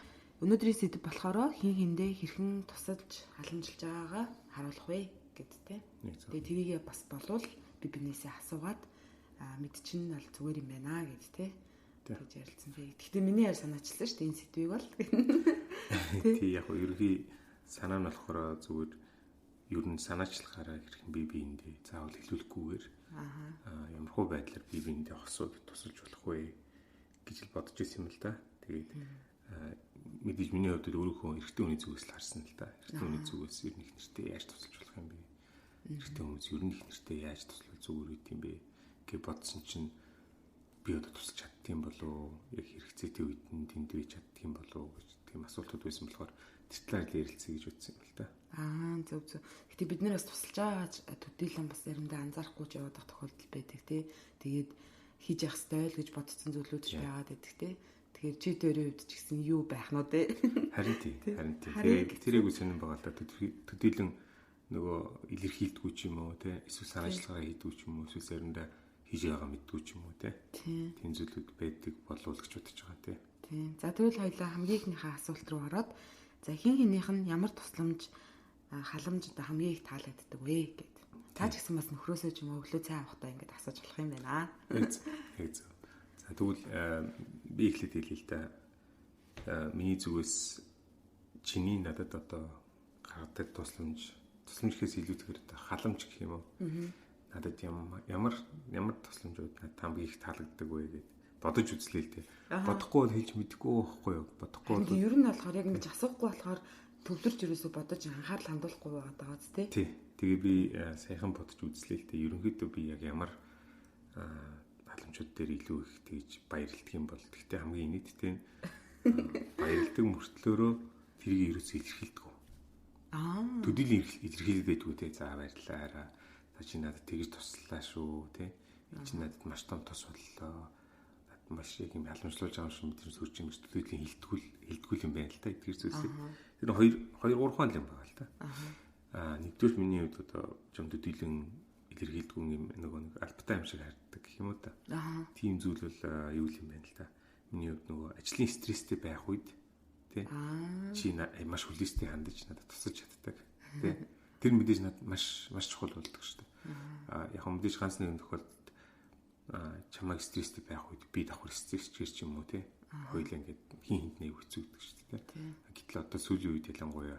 Speaker 1: өнөөдрийн сэдэв болохоор хин хиндэ хэрхэн тусалж халамжилж байгаагаа харуулах вэ гэд тийм. Тэгээ тэрийгээ бас болвол би бинээсээ асуугаад мэдчихэн бол зүгээр юм байна гэд тийм. Гэж ярилцсан би. Гэхдээ миний яар санаачлаа шүү дээ энэ сэдвийг бол.
Speaker 2: Тий яг ерөнхий санаа нь болохоор зүгээр ер нь санаачлахаараа хэрхэн бие биендээ заавал хэлүүлэхгүйгээр ямархуу байдлаар бие биендээ хосууд тусалж болох вэ гэж л бодож ирсэн юм л да. Тэгээд мэдээж миний хувьд өөрийнхөө эрэгтэй хүний зүгээс л харсан л да. Эрэгтэй хүний зүгээс ер нь их нэртэй яаж тусалж болох юм бэ? Эрэгтэй хүмүүс ер нь их нэртэй яаж туслах зүгээр үт юм бэ гэж бодсон чинь би одоо тусалж чаддсан болов яг хэрэгцээтэй үед нь тэнд бий чаддсан болов гэж тийм асуултууд байсан болохоор тэр талаар ярилцъя гэж үзсэн юм л да.
Speaker 1: Зөв. Гэтэ бид нэр бас тусалж байгаач төдийлөн бас заримдаа анзаарахгүй ч яваад тохиолдол байдаг тий. Тэгээд хийж явах стайл гэж бодсон зүйлүүд ч байгаад байдаг тий. Тэгэхээр чи дөрөв үед ч гэсэн юу байх нь үү?
Speaker 2: Харин тий. Тэгээд тэрийг үсэнэн байгаа л да төдийлөн нөгөө илэрхийлдэггүй ч юм уу тий. Эсвэл санаачлагаа хийдэггүй ч юм уу эсвэл заримдаа хийж байгаа мэдгүй ч юм уу тий. Тийм зүйлүүд байдаг болов уу гэж бодож байгаа тий.
Speaker 1: Тийм. За тэгвэл хоёлаа хамгийн ихнийхээ асуулт руу ороод за хин хинийх нь ямар тусламж халамж одоо хамгийн их таалагддаг вэ гэд. Та ч гэсэн бас нөхрөөсөө ч юм уу өглөө цай авахдаа ингэж асууж болох юм байна.
Speaker 2: За тэгвэл би эхлээд хэлье л да. Миний зүгээс чиний надад одоо гаргадаг тусламж гэхээс илүүтэйгээр халамж гэх юм уу? Надад ямар тусламжууд надад хамгийн их таалагддаг вэ гэд бодож үзлээ л дээ. Бодохгүй бол хэлж мэдэхгүй байхгүй юу? Бодохгүй бол
Speaker 1: ер нь болохоор яг ингэж асуухгүй болохоор төвлөрч ерөөсөө бодож анхаарал хандуулахгүй байгаа даа зү
Speaker 2: тий. Тэгээ би саяхан бодож үзлээ л дээ. Ерөнхийдөө би яг ямар халамжууд дээр илүү их тэгж баярлдаг юм бол гэхдээ хамгийн инээдтэй нь баярлдаг мөртлөөрөө тэрийг ерөөсөө илэрхийлдэг. Төдийлөн илэрхийлээд байдгүй те. За баярлалаа. За чи надад тэгж туслаа шүү те. Чи надад маш том тус боллоо. Маш их юм халамжлуулж байгаа юм шиг мэдэрч үрч юм төдийлөн хилдгүүл юм байна л та эдгээр зүйлсийг. Тэр 2 3 ухаан юм байна л та. Нэгдүгээр миний хувьд одоо жом төдийлөн илэрхийлдэггүй юм нэг альбатай юм шиг харагддаг гэх юм уу та. Тийм зүйл бол юу юм байна л та. Миний хувьд нөгөө ажлын стресстэй байх үед тий. Чи маш хүлээстэй хандаж надад тусаж чаддаг тий. Тэр мэдээж надад маш чухал болдог шүү дээ. Яг мэдээж ганц нэгэн тохиолдолд чамайг стресстэй байх үед би давхар стресс чирч юм уу тий. Хоёул ингээд хин хинт нэг хэцүүдэг шүү дээ. Гэтэл одоо сүүлийн үед ялангуяа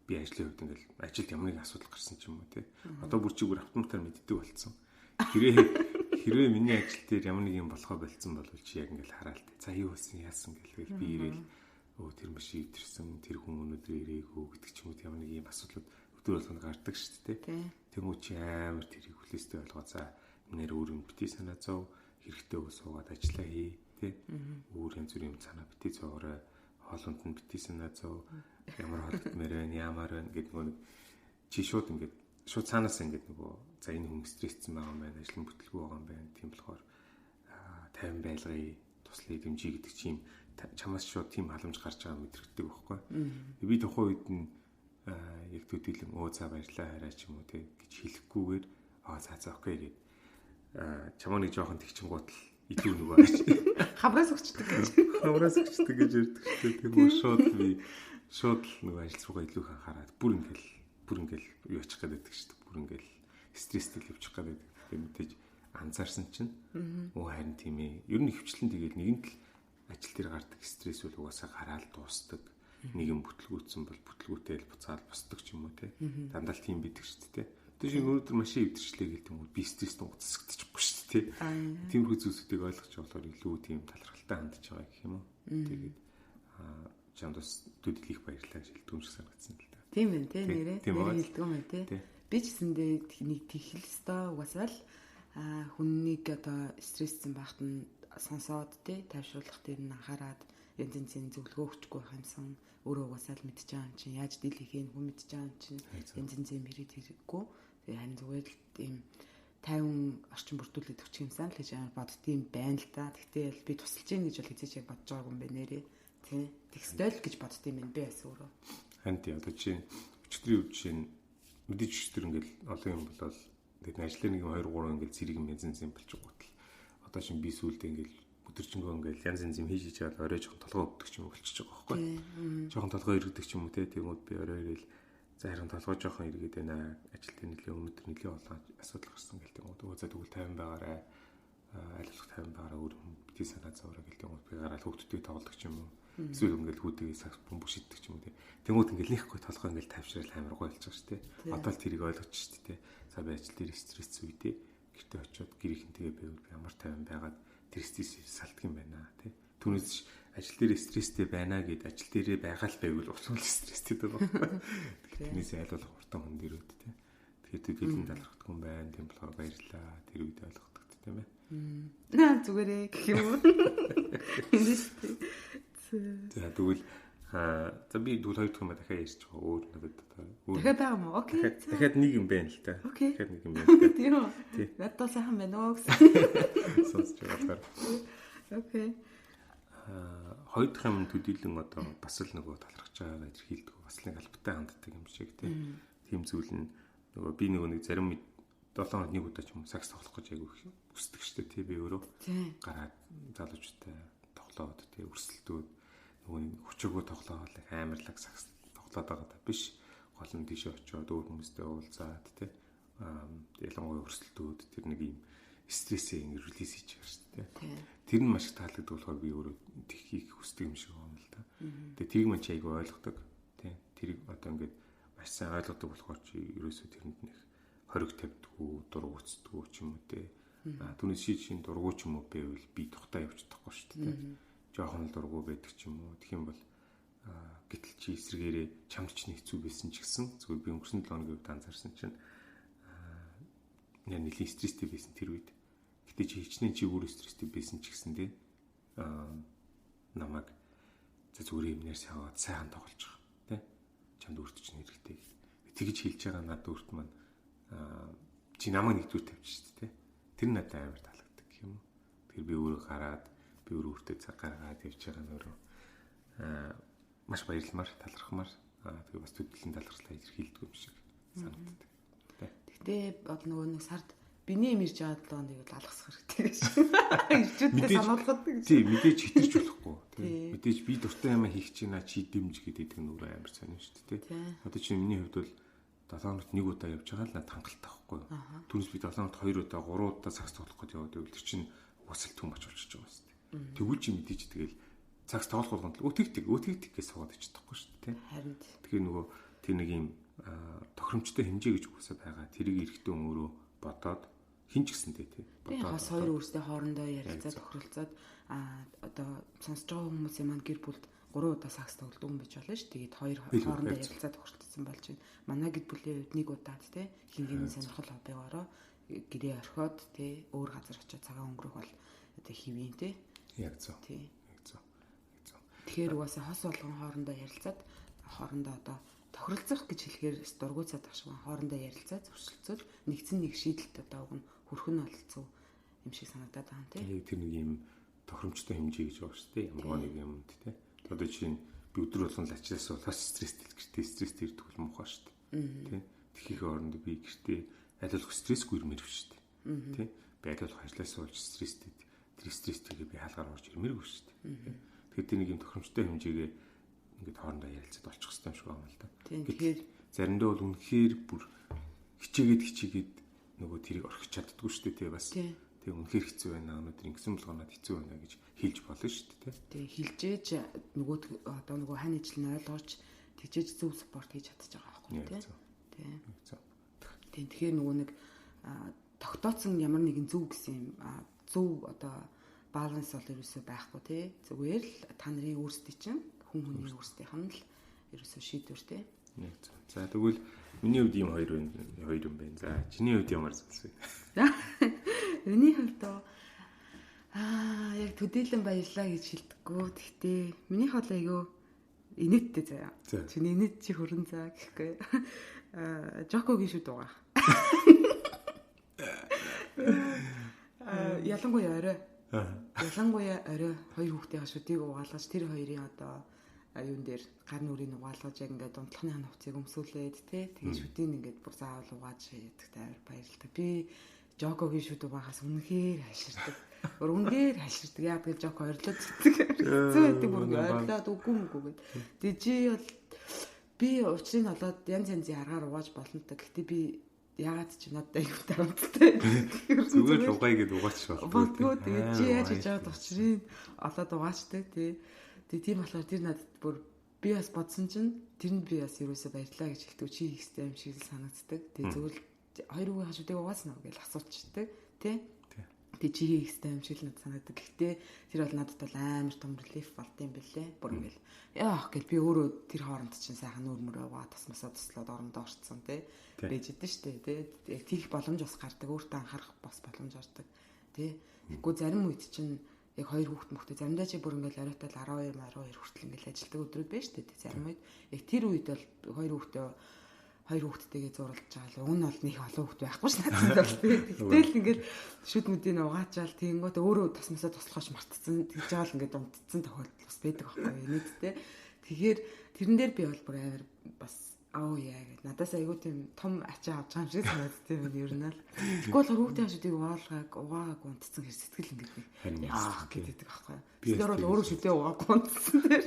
Speaker 2: би ажлын хувьд ингээд ажилд ямар нэг асуудал гарсан ч юм уу тий. Одоо бүр чигээр автоматар мэддэг болцсон. Хэрвээ миний ажил дээр ямар нэг юм болохоо болцсон бол чи яг ингээд хараад тий. За юу болсон яасан гэлвэл би ирээл тэр маш ивдэрсэн тэр хүн өнөдөр ирээгүй гэдэг ч юм уу ямар нэг юм асуудлууд өдөр болгоно гардаг шүү дээ. Тэнгүү чи амар тэрийг хүлээстэй болгоо за нэр өөр юм бити санаа зов хэрэгтэй үг суугаад ажиллаа хий тий. Өөр янз бүрийн санаа бити зовоорой. Хоолунд нь бити санаа зов ямар холдмээр байна ямар байна гэдэг нэг чи шууд цаанаас ингээд нөгөө за энэ хүн стрессцэн байгаа юм байна ажлын бүтлгүй байгаа юм байна тийм болохоор 50 байлгая туслах эдэмжий гэдэг чим чамаас шууд тийм халамж гарч байгаа мэдрэгддэг байхгүй. Би тухайн үед нь яг төдийлөн за баярлаа хараа ч юм уу тий гэж хэлэхгүйгээр за окей гэд чамаа нэг жоохон тэгчингууд л илүү нөгөө
Speaker 1: хавраас өгчдөг гэж
Speaker 2: ярьдаг шүү дээ. Тийм шууд л нөгөө ажил руугаа илүү их анхаарад бүр ингээл юу очих гээд байдаг шүү дээ. Бүр ингээл стресстэй л явчих гээд байдаг. Тэгээ мэдээж анзаарсан чинь харин тийм ээ. Ер нь хөвчлэн тэгээд нэгэнт л ажил дээр гардаг стресс бол угаасаа гараал дуустдаг. Нэг юм бүтлгүүцсэн бол бүтлгүүтэй л буцаад босдог ч юм уу те. Дандаа л тийм бидэг шүү дээ. Тэр шиг өнөөдөр машин өвдөрчлээ гэдэг юм уу би стресстэн уцсагдчихгүй шүү дээ. Тиймэрхүү зүйлсүүдийг ойлгож болохоор илүү тийм талархалтай хандж байгаа гэх юм уу. Тэгээд чамд бас төдийлөх баярлалаа гэж хэлдэг юм шиг санагдсан л да.
Speaker 1: Тийм ээ те нэрээ хэлдэг юм те. Би ч гэсэндээ нэг тэхэл өстой угаасаа л хүннийг одоо стрессцэн байхад нь сонсоод те тайвшруулах дээр нь анхаарад янз янзын зөвлөгөө өгчихгүй байх юмсан өөрөө угаасаа л мэдчихэж байгаа юм чинь яаж дийлэхийг хүн мэдчихэж байгаа юм чинь янз янзын мэрэд хэрэггүй тэгээ харин зүгээр л тийм 50 орчим бүртгүүлээд өгчих юмсан л гэж амар боддtiin байна л да. Тэгтээ би тусалж гин гэж бол хэзээ ч бодож байгаагүй юм байна нэрээ тий тэгстэл гэж боддtiin байна би бас өөрөө
Speaker 2: харин тий одоо чи өчтөрийн үе чинь мэдээж өчтөр ингээл олон юм болол тэгээд ажлын нэг 2 3 ингээл зэрэг юм янз янз болж байгаа гот л одоо шин би сүулдэ ингээл өдөржингөө ингээл янз янз юм хийж чаад орой жоохон толгой өгдөг ч юм болчихж байгаа байхгүй. Жоохон толгой иргэдэг ч юм уу те тэгмүүд би орой ирэл за харин толгой жоохон иргэд байна. Ажил дээр нэлээ өнөдөр нэлээ олон асуудал гарсан гэл тэгмүүд өө за тэгвэл 50 байгаарай. Айлчлах 50 байгаарай өөр бити санаа зовроо гэл тэгмүүд би гараад хүүхдүүдтэй тоглодог ч юм уу. Эсвэл ингээл хүүтэйгээ сакс бөмбөг шиддэг ч юм уу те. Тэгмүүд ингээл нэхгүй толгой ингээл тавьшрал амар гой болж байгаа шүү те. Одоо л тэрийг ойлгоч шүү те. За би ажил дээр стресс үедээ гэртээ очиод гэр ихэнтэйгээ байвал би ямар 50 байгаад тэр стресс салтдаг юм байна тий. Түүнээс ажил дээр стресстэй байна гэд ажил дээрээ байгаа л байвал уусвал стресстэй байгаа. Тэрнээс айлуулах уртан хүн дэрүүд тий. Тэгэхээр төдийлөн талархдаг юм байна. Тийм болохоор баярлаа. Тэр үед ойлгодог тийм ээ.
Speaker 1: Наа зүгээрээ гэх юм уу.
Speaker 2: За тэгвэл за би дүүл хоёр дахь юм дахиад ярьж байгаа өөр надад
Speaker 1: дахиад байгаа юм уу? Окей.
Speaker 2: Дахиад нэг юм байна л та.
Speaker 1: Дахиад
Speaker 2: нэг юм байна.
Speaker 1: Тийм үү? Надад сайхан байна уу гэсэн.
Speaker 2: Сонсож байгаа.
Speaker 1: Окей.
Speaker 2: Хоёр дахь юм төдийлөн одоо бас л нөгөө талархаж байгаа гэж хэлдэг. Бас л албатай ханддаг юм шиг тийм зүйл нь нөгөө би нэг зарим 7 хоног нэг удаа ч юм сакс тоглох гэж айгүй хүсдэг шүү дээ. Тий би өөрөө гараад залуучтай тоглоод тий өрсөлдөөд нөгөө хүчөөгөө тоглоод амарлаг сакс тоглоод байгаа даа биш. Гол нь тийшээ очиод өөр хүмүүстэй уулзаад тий ялангуяа өрсөлдөөд тэр нэг юм стрессээ релиз хийж байгаа шүү дээ. Тэр нь маш их таалагддаг болохоор би өөрөө тхийг хүсдэг юм шиг байна л да. Тэгээ тийг мань чи айгүй ойлгодог тий. Тэрийг одоо ингээд маш сайн ойлгодог болохоор чи ерөөсөө тэрэнд нэг хориг тавьдгүй, дургуцдгүй ч юм уу тий. Түүнээс шин дургуй ч юм уу байвал би тухтаа явчихдаггүй шүү дээ. Жохон л дургуй байдаг ч юм уу. Тэгэх юм бол гэтэл чи эсрэгээрээ чамд ч нэг хэцүү байсан ч гэсэн зүгээр би өнгөрсөн 7 хоногийн үед анзаарсан чинь яг нэлийн стресстэй байсан тэр үед. Гэтэ чи хичнээн чи өөрөө стресстэй байсан ч гэсэн тий намайг зүгээр юмнаар сайхан тоглож байгаа тий чамд өөрт чинь хэрэгтэй. Тэгж хэлж байгаа надад өөрт маань чи намайг нэгдүгээр тавьчих шүү дээ. Тэр надад амар таалагддаг юм уу. Тэр би өөрөө гараад би өөрөө өөртөө цаг гаргаад явж байгаа нөрөө маш баярлмаар талархмаар тэгээ бас төдөлн талархлаа илэрхийлдэг юм шиг санагддаг.
Speaker 1: Тэгтээ бол нөгөө нэг сард биний юм ирж байгаа 7 хоног бол алгасах хэрэгтэй гэж. Ирчүүдтэй сануулгад гэж.
Speaker 2: Тийм мэдээж хитэрч болохгүй. Тийм мэдээж би дуртай юм хийх чинь наа чи дэмж гэдэг нь өөрөө амар сонин шүү дээ. Одоо чи миний хувьд бол 7 хоногт нэг удаа явж байгаа л надад хангалттай байхгүй. Түүнээс би 7 хоногт 2 удаа 3 удаа цагс тоглох гэж яваад байвал тэр чинь уусал түн боч болчихж байгаа шүү дээ. Тэгвэл чи мэдээж тэгэл цагс тоглох болгонд өтгийгдэг гэж суугаад ичдэггүй шүү дээ.
Speaker 1: Харин
Speaker 2: тэгэхээр нөгөө тэр нэг юм тохиромжтой хэмжээ гэж үгсээ байгаа. Тэрийг эрэхтэн өөрөө бодоод хин ч гэсэнтэй тий.
Speaker 1: Бодоод бас хоёр өөрсдөө хоорондоо ярилцаад тохиролцоод одоо сонсож байгаа хүмүүсийн маань гэр бүлд 3 удаа сакс тоглодог юм байж болно шүү. Тэгээд хоёр хоорондоо ярилцаад тохиролцсон болж байна. Манай гэр бүлийн хувьд нэг удаад тий хингийн сонирхол хоббигоороо гэрээ орхиод тий өөр газар очиод цагаан өнгөрөх бол одоо хэвэн тий.
Speaker 2: Яг зөв.
Speaker 1: Тий. Тэгэхээр угаасаа хос болгон хоорондоо ярилцаад хоорондоо одоо тохиролцох гэж хэлэхээр дургуйцаад ашиг хоорондоо ярилцаад зуршилцоод нэгдсэн нэг шийдэлт одоо уг нь хүрх нь болцсон юм шиг санагдаад байгаа юм тий.
Speaker 2: Тэр нэг юм тохиромжтой хэмжээ гэж байгаа шүү дээ. Ямар нэг юмд тий. Одоо чинь би өдөр болгон л ачаас болоод стресстэй гэртээ ирдэг бол муухай шүү дээ. Тий. Тэхих оронд би гэртээ аль болох стрессгүй ирмээр шүү дээ. Тий. Би аль болох ажилласаа болж стресстэй тэр стресстэйгээ би хаалгаар орж ирмээргүй шүү дээ. Тэгэхээр тэр нэг юм тохиромжтой хэмжээгээ ингээд хоорондоо ярилцаад олчих хэрэгтэй юм шиг байна л да. Тэгэхээр заримдаа бол үнэхээр бүр хичээгээд нөгөө тэрийг орхиж чаддгүй шүү дээ тий бас. Тэгээ үнэхээр хэцүү байна. Өнөөдөр ингэсэн болгонод хэцүү байна гэж хэлж болно шүү дээ тий.
Speaker 1: Тэгээ хэлжээж нөгөө хань ижил нь ойлгооч тэгжээж зөв спорт хийж чадчих байгаа байхгүй тий. Тий. Тэгэхээр нөгөө нэг тогтооцсон ямар нэгэн зөв гэсэн юм зөв одоо баланс бол ерөөсөө байхгүй тий. Зүгээр л та нарын өөрсдийн чинь хүний өөрсдийнх нь л ерөөсөө шийдвэр тий.
Speaker 2: За тэгвэл миний хувьд ийм хоёр юм байна. За чиний хувьд ямар зүйлс вэ?
Speaker 1: Миний хувьд яг төдийлөн баярлаа гэж хэлдэггүй. Гэхдээ минийх бол айгүй инээдтэй заяа. Чиний инээд чи хөрөн заа гэхгүй. Жокогийн шүд байгаа. Ялангуяа орой хоёр хүүхдийн шүдийг угаалгаж тэр хоёрын одоо юун дээр гар нүрийг угаалгаж яг ингээд унтлахны хавцыг өмсүүлээд тэгээ шүдийг ингээд бүр заавал угааж яддаг амар баярлалаа. Би Жокогийн шүд угаахаас үнэхээр хайширдаг. Үнэхээр хайширдаг. Яг л Жоко ойрлоод зүтдэг. Хэцүү байдаг бүр ойрлоод үгүй гэд. Тэгээ чи бол би учрыг нь олоод янз янзын аргаар угааж болно та. Гэхдээ би яагаад ч надад аюул тарамттай.
Speaker 2: Зүгээр л угаая гэд угаач
Speaker 1: болтгоо. Тэгээ чи яаж хийж байгаа учрыг олоод угаачдаг тий. Тэгээ тийм болохоор тэр надад бүр би бас бодсон чинь тэрэнд би бас ерөөсөө баярлаа гэж хэлдэг чи хийхтэй юм шиг л санагддаг. Тэгээ зөвл хоёр үгийн хашуудыг угаасан уу гэж асуучдаг тий. Тэгээ чи хийхтэй юм шиг л надад санагддаг. Гэхдээ тэр бол надад бол амар том релиф болд юм бэлээ. Бүр ингээл яах гэж би өөрөө тэр хооронд чинь сайхан нүүрмөрөө угаа тасмасаа туслаад орондоо орцсон тий. Бэж идэв штэ тий. Яг тийх боломж бас гардаг. Өөртөө анхаарах бас боломж гардаг тий. Тэгэхгүй зарим үед чинь яг хоёр хүүхдээ заримдаа чи бүр ингээл оройтой 12 хүртэл ингээл ажилдаг өдрүүд байна штэ тий. Зарим үед яг тэр үед бол хоёр хүүхдтэйгээ зурлаж байгаа л уг нь бол нэг олон хүүхд байхгүй ш надад бол тэгэл ингээл шүд мүдийг угаачаал тэгэнгүүт өөрөө тасмасаа туслахаш мартцсан тэгж байгаа л ингээд унтцсан тохиолдол бас байдаг байхгүй нийтдээ тэгэхээр тэрэн дээр би бол бүр амар бас яа гэд надаас айгүй тийм том ачаа авч байгаа юм шиг санагдсан юм ер нь л тэгвэл хүүхдийн шүдийг угаагааг унтцсан хэр сэтгэл ингээд яах гэдэг байхгүй Бислэр бол өөрөө шүдээ уугаагүй гэсэн тэр.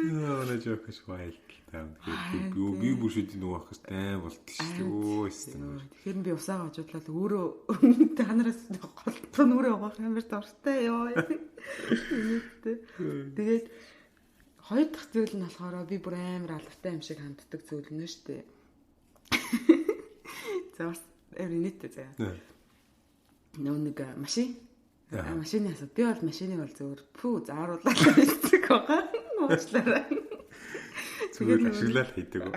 Speaker 2: Яа жок швайл таа. Би бүр шүдээ нугаах гэстэй болтол шүү.
Speaker 1: Тэгэхээр би усаагаа ажуулаад өөрөө танараас голтон өөрөө угаах амар дуртай ёо. Тэгээд хоёр дахь зүйл нь болохоор би бүр амар алдартай юм шиг ханддаг зүйл нэ штэ. За бас эринэтэй заяа. Нэг машины асуу. Би бол машиныг бол зөвөр зааруулаад хийдэг байгаа. Уучлаарай.
Speaker 2: Зүгээр ашиглаад хийдэг үү?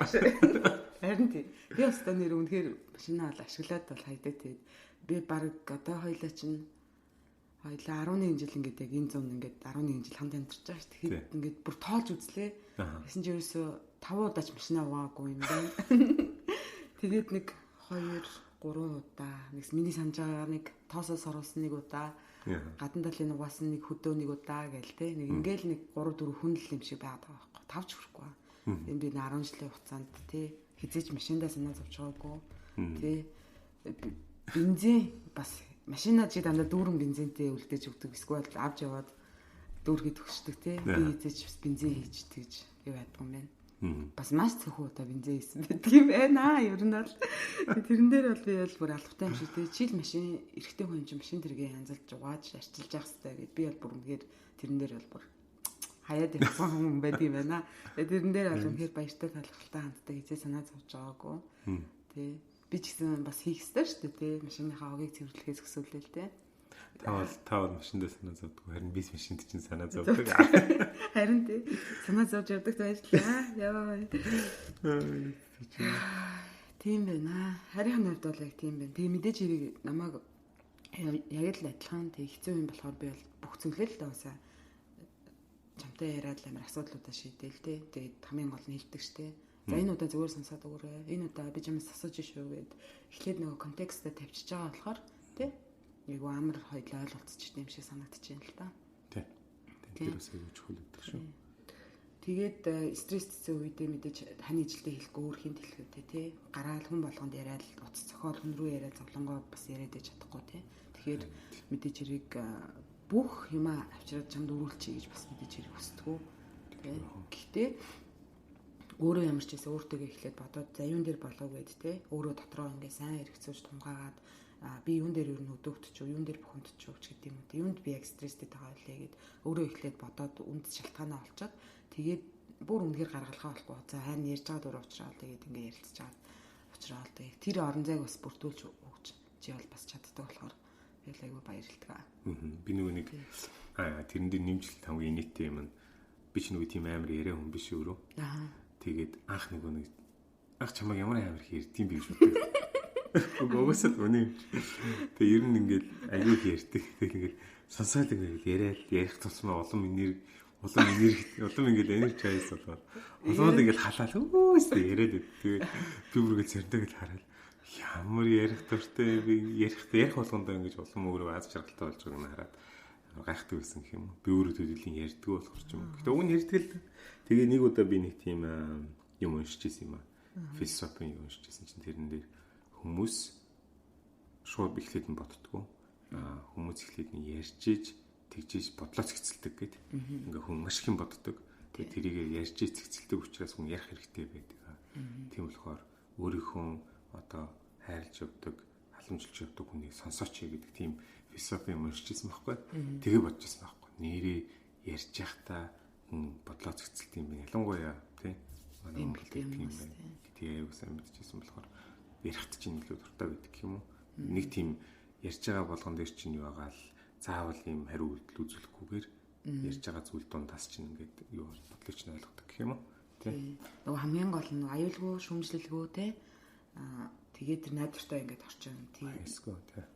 Speaker 1: Харин тийм. Би бас нэр үнэхээр машинаа бол ашиглаад бол хайдаг. Тэгээд би баг одоо хоёлаа чинь 11 жил ингээд яг энэ зүүн ингээд 11 жил хамт амьдарч байгаа шүү. Тэгэхээр ингээд бүр тоолж үзлээ. Тэсэн чи ерөөсөө 5 удаач машинаа угаагүй юм байна. Тэгээд нэг 2 3 удаа нэг миний санаж байгаа нэг тоосоос оруулсан нэг удаа гадна талын угаасан нэг хөдөө нэг удаа гээл те нэг ингээл нэг 3 4 хүн л юм шиг байгаад байгаа байхгүй тавч хүрэхгүй. Энэ би 10 жилийн хугацаанд те хизээч машиндаа санаа зовж байгаагүй те бензин бас машинаа чи дандаа дүүрэн бензинтэй үлдээж өгдөг эсвэл авч яваад дүүргээ төгсдөг те би хизээч бензин хийж тэгж юу яддаг юм байна. Бас маш цөөхөн удаа бензин хийсэн байдаг юм байна. Ер нь бол тэрэн дээр бол би бол бүр албатай юм шиг те чил машин эрэгтэй хүн чинь машин тэргээ янзалж угааж арчилж явах хэрэгтэй гэд би бол бүр үнэхээр тэрэн дээр бол бүр хаяад ирсэн хүн байдаг юм байна. Тэрэн дээр бол үнэхээр баяртай талхалтай ханддаг хизээ санаа зовж байгаагүй. Тэ би ч гэсэн бас хийх ёстой шүү дээ те машиныхаа хогийг цэвэрлэхээс өсөөлөл те.
Speaker 2: Та машиндаа санаа зовдөг. Харин би машинд чинь санаа зовдөг.
Speaker 1: Харин тий. Санаа зовж явдаг байжлаа. Яа. Тийм байна. Харийн хувьд бол яг тийм байна. Тэгээ мэдээж хэрэг намайг яг л адилхан тэг хэцүү юм болохоор би бол бүх зүйлээ л даасаа чамтай яриад л амар асуудлуудаа шийдээл тий. Тэгээд хамгийн гол нь хэлдэг штэ. За энэ удаа зүгээр сонсоод өгөөрэй. Энэ удаа би чамаас асууж шүү гэд эхлээд нөгөө контекстаа тавьчихж байгаа болохоор тий. Айгу амар хоёлаа ойлголцчих юм шиг санагдчихээн л та.
Speaker 2: Тий. Тэрээс айгу чухалдаг шүү.
Speaker 1: Тэгээд стресстэй үедээ мэдээж хань ижилдээ хэлэхгүй өөр хинт хэлэхтэй тий. Гараал хүн болгонд яриад утас цохол хүн рүү яриад зовлонгоо бас яриад иж чадахгүй тий. Тэгэхээр мэдээж хэрэг бүх юмаа авчираад чамд өрүүлчихье гэж бас мэдээж хэрэг хүсдэг. Тий. Гэхдээ өөрөө ямар ч байсан өөртөө эхлээд бодоод за юун дээр болов гэд тий. Өөрөө дотроо ингээ сайн хэрэгцүүлж тунгаагаад би юун дээр юу нөдөөгдөж юун дээр бухимдчих ч гэдэг юм уу. Юунд би яг стресстэй байгаа байлээ гэд өөрөө эхлээд бодоод үнд шалтгаанаа олцоод тэгээд бүр үнэхээр гаргалгаа болохгүй. За харин ярьж байгаа дөрөв уучраад тэгээд ингээ ярилцж байгаа уучраад тэгээд тэр орон зайг бас бүрдүүлж өгч чи бол бас чаддаг болохоор би л айгүй баярлалтай.
Speaker 2: Би нэг тэрэн дээр нэмжлэлт хамгийн нийттэй юм. Би ч нэг тийм амар яриа хүн биш өөрөө. Тэгээд анх анх чамайг ямар амар хэрдэм би шүү дээ. Угсаад үнэ. Тэгээ ер нь ингээд аюул ярьдаг. Тэгээд сонсоод ингээд ярих тусмаа улам ингээд энерги чайс болоод улам ингээд халаал өөсөө яриад байдаг. Би бүргээ зэрдэг л хараад ямар ярих дуртай би ярих болгондоо ингээд улам өөрөө аз жаргалтай болж байгааг нь хараад гайхдаг байсан гэх юм уу. Би өөрөө төдийлэн ярьдаг болохоор ч юм. Гэтэ уг нь ярьдаг л. Тэгээ нэг удаа би нэг тийм юм уншиж ирсэн юм аа. Философийн юм уншиж ирсэн чинь тэрэн дээр хүмүүс шууд эхлээд нь боддгоо. Хүмүүс эхлээд нь ярьж иж тэгжиж бодлоо зэгцэлдэг гэд. Ингээ хүн маш их юм боддог. Тэгээ тэрийг ярьж иж зэгцэлдэг учраас хүн ярих хэрэгтэй байдаг. Тийм болохоор өөрийнхөө одоо хайрлж явдаг, халамжилж явдаг хүнийг сонсооч гэдэг тийм философи юм уншиж ирсэн байхгүй. Тэгээ бодож ирсэн байхгүй. Нэрээ ярьж явахдаа хүн бодлоо зэгцэлдэг юм байна. Ялангуяа тий. Манай Монголд тийм байна. Тэгээ аюу сайн мэдчихсэн болохоор ярихт чинь илүү дуртай байдаг юм уу? Нэг тийм ярьж байгаа болгон дээр чинь юу байгаа л заавал ийм хариу үйлдэл үзүүлэхгүйгээр ярьж байгаа зүйл дундаас чинь ингээд юу бодлооч нь ойлгодог гэх юм уу? Тий.
Speaker 1: Нөгөө хамгийн гол нь аюулгүй, шүүмжлэлгүй тий. Тэгээд тэр найдвартай ингээд орчин тий.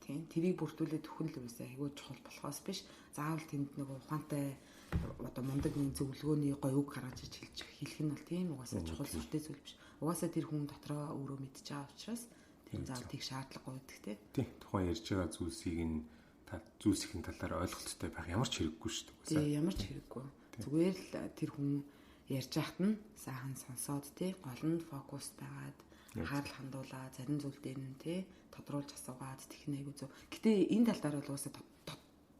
Speaker 1: Тий. Тэрийг бүрдүүлээд өхөн л үсээ айгүй чухал болохоос биш. Заавал тэнд нөгөө ухаантай одоо мундаг нэг зөвлөгөөний гоё үг гаргаж хэлэх нь бол тийм угаасаа чухал сүртэй зүйл биш. Угаасаа тэр хүн дотроо өөрөө мэдж байгаа учраас тийм заавал тийг шаардлагагүй байдаг тий.
Speaker 2: Тий. Тухайн ярьж байгаа зүйлсийн талаар ойлголттой байх ямар ч хэрэггүй шүү дээ.
Speaker 1: Тий, ямар ч хэрэггүй. Зүгээр л тэр хүн ярьж байхад нь сайхан сонсоод тий гол нь фокус байгаад анхаарал хандуулаад зарим зүйл дээр нь тий тодруулж асуугаад техник айгу зөв. Гэтэ энэ тал дээр бол угаасаа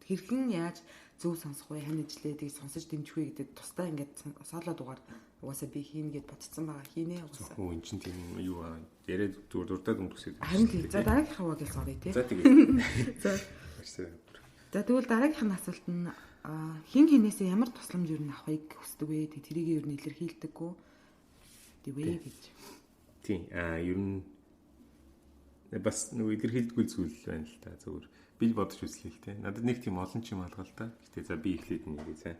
Speaker 1: хэрхэн яаж зөв сонсох вэ? Хань ижлээ тийг сонсож дэмжих вэ гэдэг тусдаа ингээд соло дугаар угаасаа би хийнэ гэд бодсон байгаа. Хийнэ угаасаа.
Speaker 2: Хөө эн чинь тийм юу аа яриад зүгээр дуртаад өнгөрсөд.
Speaker 1: Харин тийм. За дараагийнхаа угааг сорё тий.
Speaker 2: За тэгээд.
Speaker 1: За. За тэгвэл дараагийнх нь асуулт нь хин хинээсээ ямар тусламж юу авахыг хүсдэг вэ? Тэрийг юу илэрхийлдэггүй гэвэ гэж.
Speaker 2: Тийм. Ер нь бас нөгөө илэрхийлдэггүй зүйл байна л та. Зүгээр би бодож үзлээ л те. Надад нэг тийм олон ч юм алга л та. Гэтэ за би эхлээд нэг сайн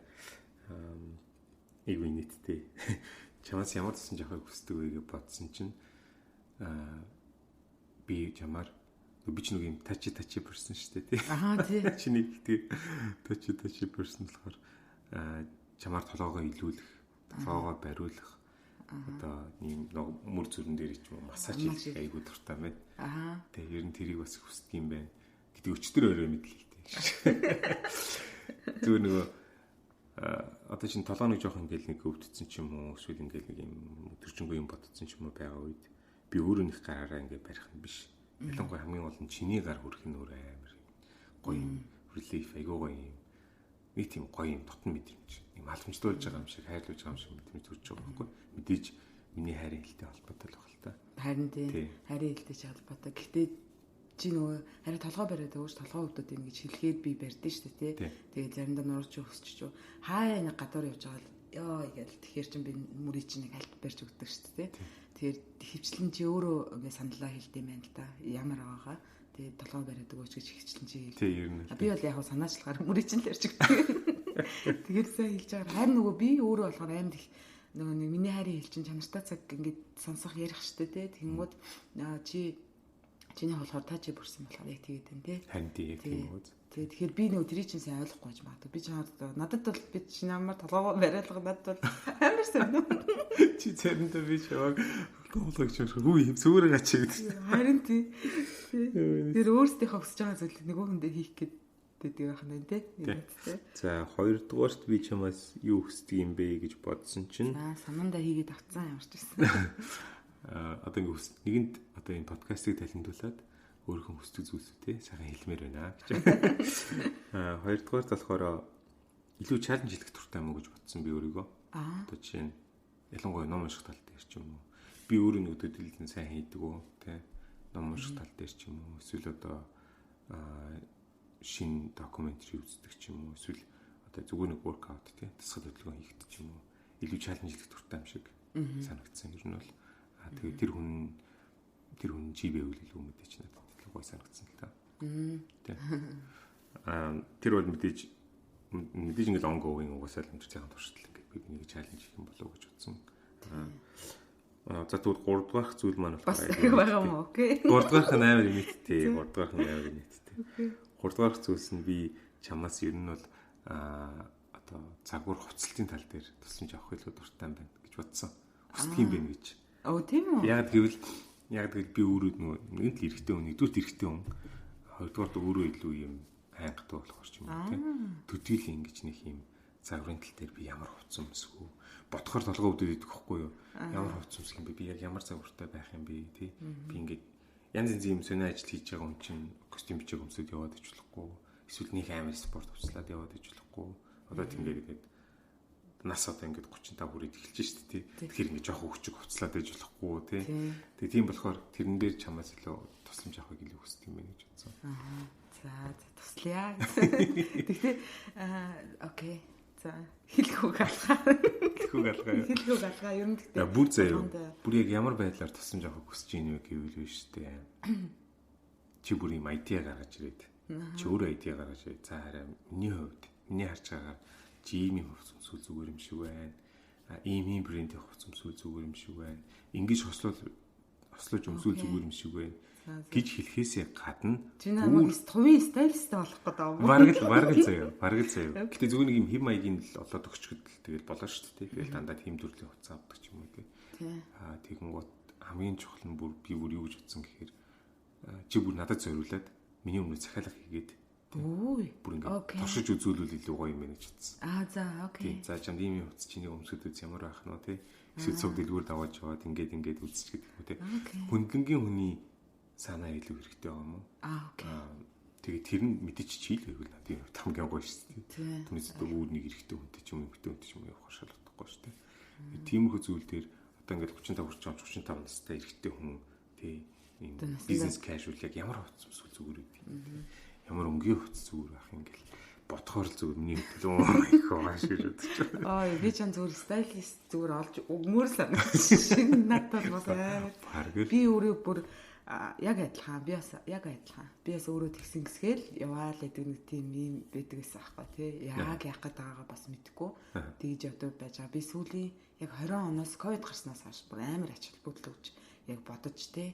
Speaker 2: эйгүй нийттэй. Чамаас ямар тусламж авахыг хүсдэг вэ гэж бодсон чинь би чамаар би ч нэг юм тачи person шүү дээ тий.
Speaker 1: Аа тий.
Speaker 2: Чиний гэдэг тачи person болохоор чамаар толгоогоо илүүлэх, толгоогоо бариулах одоо ийм мөр зүрэн дээр ч юм массаж хийх айгуу дуртай байна.
Speaker 1: Аа.
Speaker 2: Тэгээ ер нь тэрийг бас хүсдэг юм байна. Гэдэг өчтөр өрөө мэдлээ тий. Зүгээр нөгөө одоо чинь толгойн нэг жоох ингээл нэг өвдсөн ч юм уу эсвэл ингээл нэг юм өдөржингөө юм бодсон ч юм уу байгаа үед би өөрөө нэг гараараа ингээ барих нь биш. Ялангуяа хамгийн гол нь чиний гар хүрэх нь өөр амар гоё юм. Relief айгуу гоё юм. Нэг тийм гоё юм дотн мэдрэмж. Юм халамжлуулж байгаа юм шиг, хайрлуулж байгаа юм шиг мэдрэмж төрж байгаа байхгүй. Мэдээж миний хайрын хэлтэй холбоотой л байна л та.
Speaker 1: Харин тийм. Хайрын хэлтэй ч холбоотой. Гэхдээ чи нөгөө харин толгой бариад өгөөч толгой өвдөд юм гэж хэлэхэд би барьдэн шүү дээ тий. Тэгээд заримдаа нурч өсч чөө. Хаа нэг гадуур явж байгаа л ёо гээл тэгэхээр чин би мөрий чинь нэг альт барьж өгдөг шүү дээ тий. Тэгэхээр хөвчлэн чи өөрөө ингээ саналаа хэлдэм байх л та. Ямар байгаагаа. Тэгээд толгой бариад өгөөч гэж хөвчлэн чи хэл.
Speaker 2: Тий ер нь.
Speaker 1: Би бол яг санаачлагаар мөрий чинь л ярьж өгдөг. Тэгээд сайн хэлж байгаа. Харин нөгөө би өөрөө болохоор амар их нөгөө нэг миний хайрын хэл чинь чанартай цаг ингээд сонсох ярих шүү дээ тий. Тэнгүүд чиний болохоор тачи бүрсэн болохоор яг тэгээд байна тий.
Speaker 2: Харин тийм үү.
Speaker 1: Тэгэхээр би нөгөө тэрийг чинь сайн ойлгохгүй байж магадгүй. Би чамд надад бол би чиний амар толгоо бариалга надад бол амар сайн.
Speaker 2: Чи заримдаа би чамаг тоглож хүү зүгээр гачи гэдэг.
Speaker 1: Харин тий. Тэр өөрсдийнхөө хүсэж байгаа зүйлийг нөгөө хүндээ хийх гэдэг байх нь тий.
Speaker 2: За хоёрдугаарт би чамаас юу хүсдэг юм бэ гэж бодсон чинь
Speaker 1: санаандаа хийгээд авцсан ямарч байсан.
Speaker 2: Одоо ингэ нэгэнд одоо энэ подкастыг талентуулаад өөрийнхөө хүсдэг зүйлсүүдээ сайхан хэлмээр байна гэж. Хоёрдугаарт болохоор илүү чаленж хийх туртай юм уу гэж бодсон би өөрийгөө. Одоо жишээ нь ялангуяа ном унших тал дээр ч юм уу. Би өөрөө нэг өдөртөлд нь сайн хийдэг үү те. Ном унших тал дээр ч юм уу. Эсвэл одоо шинэ докюментари үздэг ч юм уу. Эсвэл одоо зүгээр нэг workout те. Дасгал хөдөлгөөн хийх ч юм уу. Илүү чаленж хийх туртай юм шиг санагдсан. Ер нь бол тэгээд тэр хүн чи байвал илүү мэдээч надад илүү гой санагдсан л та. Тэр бол мэдээж ингээд ongoing угаасаа л амжилт сайхан туршилт ингээд би нэг чаленж хийх юм болов уу гэж бодсон. За тэгвэл 3 дугаарх зүйл маань
Speaker 1: бас байгаа юм уу? Окей.
Speaker 2: 3 дугаарх нь амар нийттэй. 3 дугаарх нь амар нийттэй. 3 дугаарх зүйлс нь би чамаас ер нь бол одоо загвар хувцалтын тал дээр тусламж авах илүү дуртай байна гэж бодсон. Хүсдэг юм байна гэж.
Speaker 1: Оо тийм үү?
Speaker 2: Яг гэвэл би өөрөө нэгэн л эрэгтэй хүн, нэгдүгээр эрэгтэй хүн. Хоёрдугаар өөрөө илүү юм хайнгтай болохоор ч юм уу тийм. Төдийл ингэж нэг юм загварын тал дээр би ямар хувцас өмсгөө. Бодохоор толгой өвдөд идэх байхгүй юу? Ямар хувцас өмсөх юм бэ? Би яг ямар загвартай байх юм бэ тий? Би ингэж янз янз юм сонио ажил хийж байгаа хүн чинь костюм бичиг өмсөд яваад ич болохгүй. Эсвэл нэг амар спорт хувцлаад яваад ич болохгүй. Одоо тэгээд нас одоо ингээд 35 хүрээд эхэлж штэ тий. Тэгэхээр ингээд жоох хөвчөг хувцлаад байж болохгүй тий. Тэгээ тийм болохоор тэрэн дээр чамаас илүү тусламж авахыг илүү хүсдэг юм байна гэж бодсон.
Speaker 1: За туслая. Тэгтээ окей. За хэлхүүг алгаа. Ер нь тэгтээ.
Speaker 2: Бүр заяа. Бүр яг ямар байдлаар тусламж авахыг хүсэж ийн вэ гэвэл штэ. Чи бүр юм IT гаргаж ирээд. Чи өөрөө IT гаргаж ирээд. За хараа миний хувьд миний харж байгаагаар ийм хувцас өмсвөл зүгээр юм шиг байна. Ийм брендийн хувцас өмсвөл зүгээр юм шиг байна. Ингэж хослуулж өмсвөл зүгээр юм шиг байна гэж хэлэхээсээ гадна
Speaker 1: чи намайг тувын стайлист болох гэдэг юм.
Speaker 2: Бараг л заяа. Гэтэ зүгээр нэг юм хэм маягийн л олоод өгчгöd л тэгэл болоо шүү дээ. Тэгэл дандаа тийм төрлийн хувцас авдаг ч юм уу тий. Тэгэнгუთ хамгийн чухал нь бүр би бүр юу гэж утсан гэхээр чи бүр надад зориулаад миний өмнө захиалга хийгээд бүр ингээд туршиж үзүүлвэл илүү гоё юм байна гэж утсан.
Speaker 1: За окей.
Speaker 2: За чамд ийм хувцас чиний өмсөд үз ямар байх нь вэ тий. Эсвэл цог дэлгүүр даваад яваад ингээд үзчих гэдэг юм уу тий. Хөндлөнгийн хүний санаа илүү хэрэгтэй байгаа юм уу?
Speaker 1: Окей.
Speaker 2: Тэгээ тэр нь мэдээч чийлээгүй л надад хамгийн гоё шүү дээ. Түүнээс үүд нэг эрэхтэй хүнтэй ч юм уу эмэгтэй хүнтэй ч юм уу явах шаардлагагүй шүү дээ. Тиймэрхүү зүйл дээр одоо ингээд 35 хүрч байгаа 35 настай эрэхтэй хүн тий ийм бизнес casual яг ямар хувцас зүгээр үү. Ямар өнгийн хувцас зүгээр байх юм гээл бодхоор л зүгээр миний төлөө их хаашиж бодчих.
Speaker 1: Би ч зүгээр стайлист зүгээр олж өгмөр санагдаж надад бас би өөрөө бүр яг адилхан би бас өөрөө тэгсэн гэсгээл яваал гэдэг нэг тийм юм байдагс аахгүй тий яг яах гээд байгаагаа бас мэдэхгүй тэгж одоо байж байгаа би сүүлийн яг 20 оноос ковид гарснаас хойш бүр амар ач холбогдол өгч яг бодож тий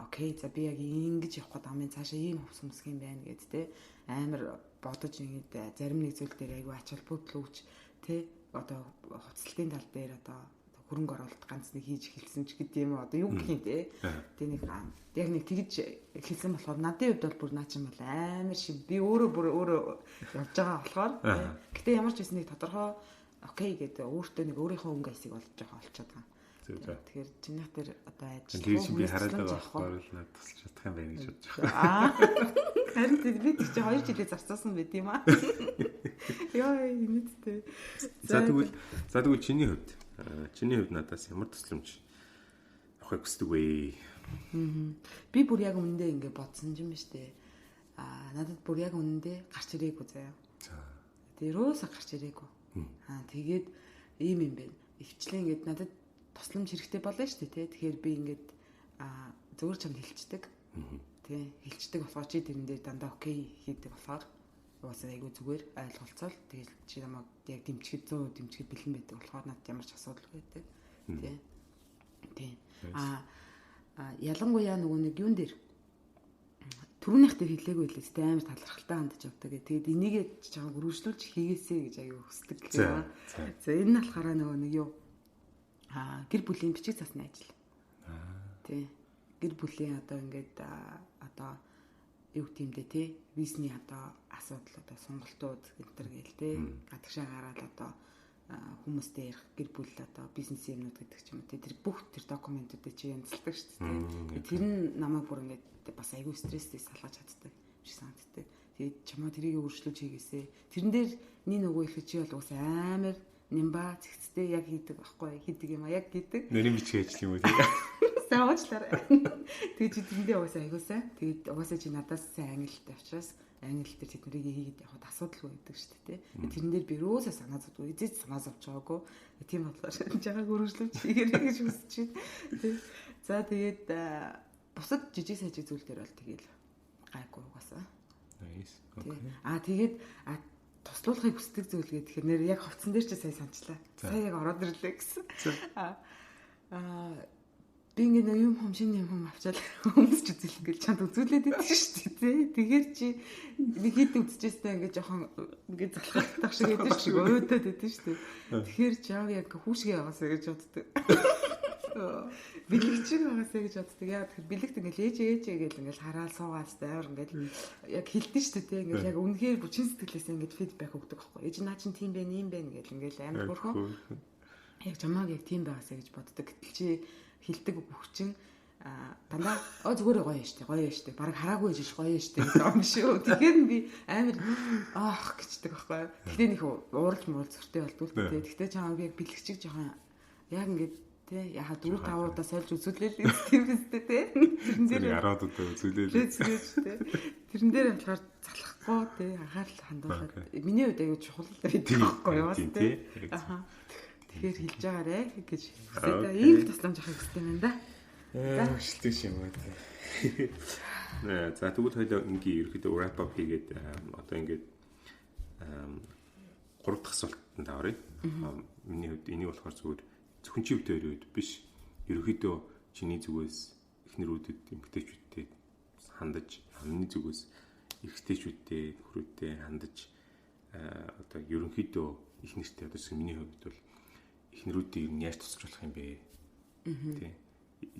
Speaker 1: окей за би яг ингэж явах гээд амын цаашаа ийм хувцас юм байна гэд тий амар бодож ингээд зарим нэг зүйл дээр айгүй ач холбогдол өгч тий одоо хуцалтын тал дээр одоо хөрөнгө оруулалт ганц нэг хийж эхэлсэн ч гэдэм юм одоо юу гэх юм те. Тэгээ нэг яг нэг тэгж эхэлсэн болохоор надын хувьд бол бүр наа чим бол амар шиг би өөрөө явж байгаа болохоор гэтээ ямар ч байсан нэг тодорхой окей гэдэг өөртөө нэг өөрийнхөө өнгө айсыг болж байгаа олцоод байгаа. Тэгэхээр чинийх дээр одоо ажил
Speaker 2: тийм би хараад байгаа болохоор л надад тусалж чадах юм байна гэж бодож
Speaker 1: байгаа. Харин би ч 2 жилээ зарцуулсан байт юм аа. Яа инээдтэй.
Speaker 2: За тэгвэл чиний хувьд надаас ямар тусламж авахыг хүсдэг вэ?
Speaker 1: Би бүр яг үнэндээ ингэ бодсон юм байна штэ. Надад бүр яг үнэндээ гарч ирээгүй заяа. Тэрөөсө гарч ирээгүй. Тэгээд ийм юм байна. Өвчлээ ингээд надад тусламж хэрэгтэй болно штэ тий. Тэгэхээр би ингээд зөвөр чамд хэлцдэг. Тий, хэлцдэг болохоор чи тэрэн дээр дандаа окей хийдэг болохоор уусаа айгу зүгээр ойлголцоол тэгэл чи намайг яг дэмжихэд 100% дэмжихэд бэлэн байдаг болохоор надад ямар ч асуудал байдаг. Тий. Ялангуяа нөгөө нэг юун дээр түрүүнийх дээр хэлээгүй лээс тэ амар талархалтай хандж явдаг. Тэгээд энийгээ жаахан өргөжлүүлж хийгээсэй гэж аягүй хүсдэг гэх юм. За энэ нь болохоор нөгөө нэг юу гэр бүлийн бичиг засны ажил. Тий. Гэр бүлийн одоо ингээд одоо юу гэмдэ тий визний одоо асуудал одоо сонголтууд гэнтэр гээл тий гадагшаа гараад одоо хүмүүстэй ярих гэр бүл одоо бизнес юмнууд гэдэг ч юм уу тий тэр бүх тэр документуудыг чи янзалдаг шүү дээ. Тэр нь намайг бүр ингээд бас айгүй стресстэй салгаж чаддаг шиг санагддаг. Тэгээд чамаа тэрийг өөрчлөж хийгээсэй. Тэрэн дээр нэг нөгөө их чи бол уус амар нимба цэгцтэй яг хийдэг байхгүй хийдэг юм а яг хийдэг.
Speaker 2: Нэрийн бичиг ажил юм уу тий.
Speaker 1: Саачлаарай. Тэгээд чи тэндээ угаасаа айгуусаа. Тэгээд угаасаа чи надаас сайн ангилалтай учраас англи дээр тэднийг хийгээд явахад асуудалгүй байдаг шүү дээ. Тэрэн дээр би юусаа санаа зовдгүй. Эзэж санаа зовж байгаагүй. Тийм болохоор жагааг өргөжлөж хийгэрэй гэж хүсэж байна. За тэгээд бусад жижиг сажиг зүйл дээр бол тэгэл гайгүй угаасаа.
Speaker 2: Nice. Okay.
Speaker 1: Тэгээд туслуулахыг хүсдэг зүйл гэхээр нэр яг хувцсан дээр ч сая санчлаа. Сая яг ороод ирлээ гэсэн. Би ингэ нэг юм шинэ юм авчаал хүмүүс ч үзэл ингээл чанд үзүүлээд идэв шүү дээ. Тэгэхээр чи нэг хэд үзчихсэн ингээ жоохон ингээ залхах шиг идэв шүү. Өөдөөд идэв шүү дээ. Тэгэхээр чаав яг хүүшгээ яваасаа гэж боддог. Бэлэгчиг байгаасаа гэж боддог. Яг тэр бэлэгт ингээл ээж гэл ингээл хараал суугаас амар ингээл яг хэлдэж шүү дээ. Ингээл яг үнэхээр бүчин сэтгэлээс ингээд фидбек өгдөг байхгүй. Ээж наа чин тийм байх юм байна гэл ингээл амар хөрхөн. Яг чамааг яг тийм байгаасаа гэж боддог. Гэтэл чи хилдэг бүхчин дандаа зүгээр гоё штэ бараг хараагүй жиш гоё штэ гэсэн юм шүү. Тэгэхээр би амар гэждэг байхгүй. Гэтэ нэг ууралж муул зөртэй болдгүй л тээ. Гэтэ чамаа яг бэлэгчиг жоохон яг ингээд тий яхаа 4-5 удаа сольж үзүүлээ л тийм үстэй тий. Тэрэн дээр
Speaker 2: 10 удаа үзүүлээ л.
Speaker 1: Тэрэн дээр болохоор залахгүй тий анхаарал хандуулаад миний хувьд аягүй чухал байдаг байхгүй юу тий. Тэгэхээр хэлж байгаарэ гэж хэвсээ ийм тусламж авах хэрэгтэй юм да.
Speaker 2: Өшөлтөж юм аа. За тэгвэл хоёул ингээ ерөөдөө wrap up хийгээд одоо ингээд 3 дахь асуултанд оръё. Миний хувьд энийг болохоор зүгээр зөвхөн чи өвдөө өрөөд биш. Ерөөдөө чиний зүгээс эхнэрүүдэд эмэгтэйчүүдтэй хандаж, миний зүгээс эрэгтэйчүүдтэй хүрээтэй хандаж одоо ерөнхийдөө их нэртэй одоо миний хувьд бол эхнэрүүдийг ер нь яаж тусч болох юм бэ? Тий.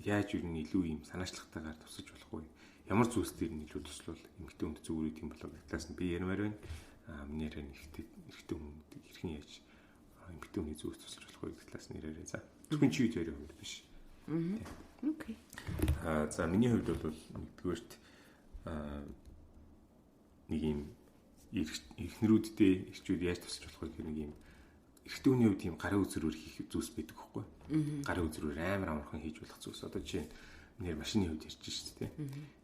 Speaker 2: Яаж ер нь илүү юм санаачлагтайгаар тусч болох вэ? Ямар зүйлс дээр нь илүү туслал эмэгтэй хүнд зүгээр юм болоо талаас нь би ярмаар байна. Миний яран эрэгтэй хүнд хэрхэн яаж эмэгтэй хүний зүйлс тусч болох вэ гэх талаас нь яраарай. За. Зөвхөн чи үед ярих хувьд биш.
Speaker 1: Окей.
Speaker 2: За миний хувьд бол нэгдүгээрт нэг юм эхнэрүүдтэй ирчүүд яаж тусч болох вэ гэх нэг юм эрэгтэй хүний хувьд юм гарын үзрээр хийх зүйлс байдаг байхгүй. Гарын үзрээр амар амархан хийж болох зүйлс. Одоо жишээ нь нэр машины хувьд ярьж шүү дээ.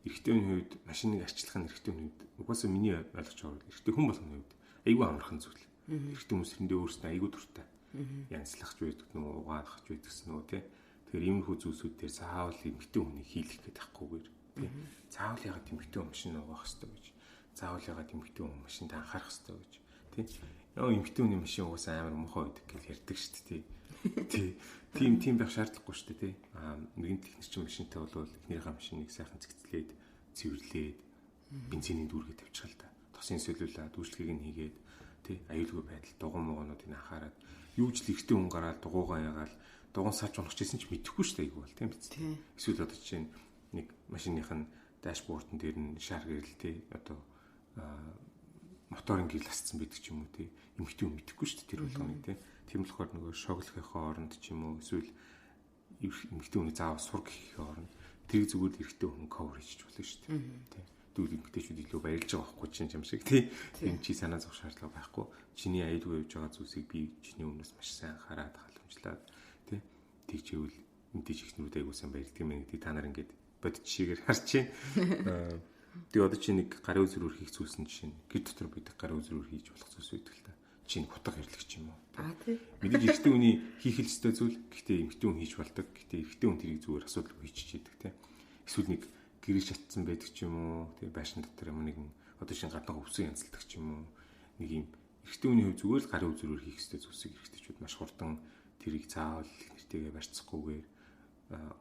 Speaker 2: Эрэгтэй хүний хувьд машиныг арчлах нь эрэгтэй хүний хувьд угаасаа миний ойлгож байгаа бол эрэгтэй хүн болгоны хувьд айгүй амархан зүйл. Эрэгтэй хүмүүс хэрэндээ өөрснөө айгүй дуртай. Янзлахч байдаг нөө угаахч байдаг гэсэн нөө тий. Тэгэхээр иймэрхүү зүйлсүүд дээр заавал эмэгтэй хүний хийлэх гэдэг тахгүйгээр тий. Заавал ягаад эмэгтэй хүн машин угаах хэрэгтэй гэж. Заавал ягаад эмэгтэй хүн машинд анхаарах хэрэгтэй гэж тий. Яа эмэгтэй хүний машин угаасаа амар муухай байдаг гэж ярьдаг шүү дээ тий. Тийм байх шаардлагагүй шүү дээ тий. Нэгэн техникч машинтай бол эхнэрийнхээ машиныг сайхан цэгцлээд цэвэрлээд бензиний дүүргээ тавьчихал та. Тосын солиулаад үйлчлэгийг нь хийгээд тий аюулгүй байдал дугуй муугнуудыг анхаарад юу ч л эртний хүн гараад дугуйгаа ягаал дугуун сарж унахчихсэн ч мэдэхгүй шүү дээ айгүй бол тийм биз. Эсвэл одоо жишээ нь нэг машиных нь дашбордын дээр нь шар гэрэл тий одоо моторын гэрэл асцсан байдаг ч юм уу тий эмхтэй хүн мэдэхгүй шүү дээ тэр болгоны тий. Тийм болохоор нөгөө шоглохын оронд ч юм уу эсвэл эмхтэй хүний заавал сураг хийхээ оронд тэр зүгээр эрэгтэй хүн cover хийж болно шүү дээ тий. Дүүл эмгтээчүүд илүү баярлж байгаа байхгүй чинь юм шиг тий. Энэ чи санаа зовх шаардлага байхгүй. Чиний аюулгүй явж байгаа зүйлсийг би чиний өмнөөс маш сайн хараад халамжлаад тий. Тэгжээвэл мэдээж ихнүүд аягүй сайн баярлдаг юм гэдэг та нар ингээд бод жишээгээр харж байна. Тэгээ одоо чи нэг гарын үзрүүр хийх зүйлс нь жишээ нь гэр дотор байдаг гарын үзрүүр хийж болох зүйлс байдаг л та. Чинь хутга хэрэглэгч юм уу?
Speaker 1: Тий.
Speaker 2: Мэдээж эрэгтэй хүний хийх хэлстэй зүйл гэхдээ эмэгтэй хүн хийж болдог. Гэхдээ эрэгтэй хүн тэрийг зүгээр асуудалгүй хийчихийдэг тий. Эсвэл нэг гэрээ шатсан байдаг ч юм уу тий байшин дотор юм нэгэн одоо шин гаднаа өвсөн янзалдаг ч юм уу нэг юм эрэгтэй хүний хувь зүгээр л гарын үзрүүр хийх хэрэгтэй зүйлсийг эрэгтэйчүүд маш хурдан тэрийг заавал нэртэйгээ барьцахгүйгээр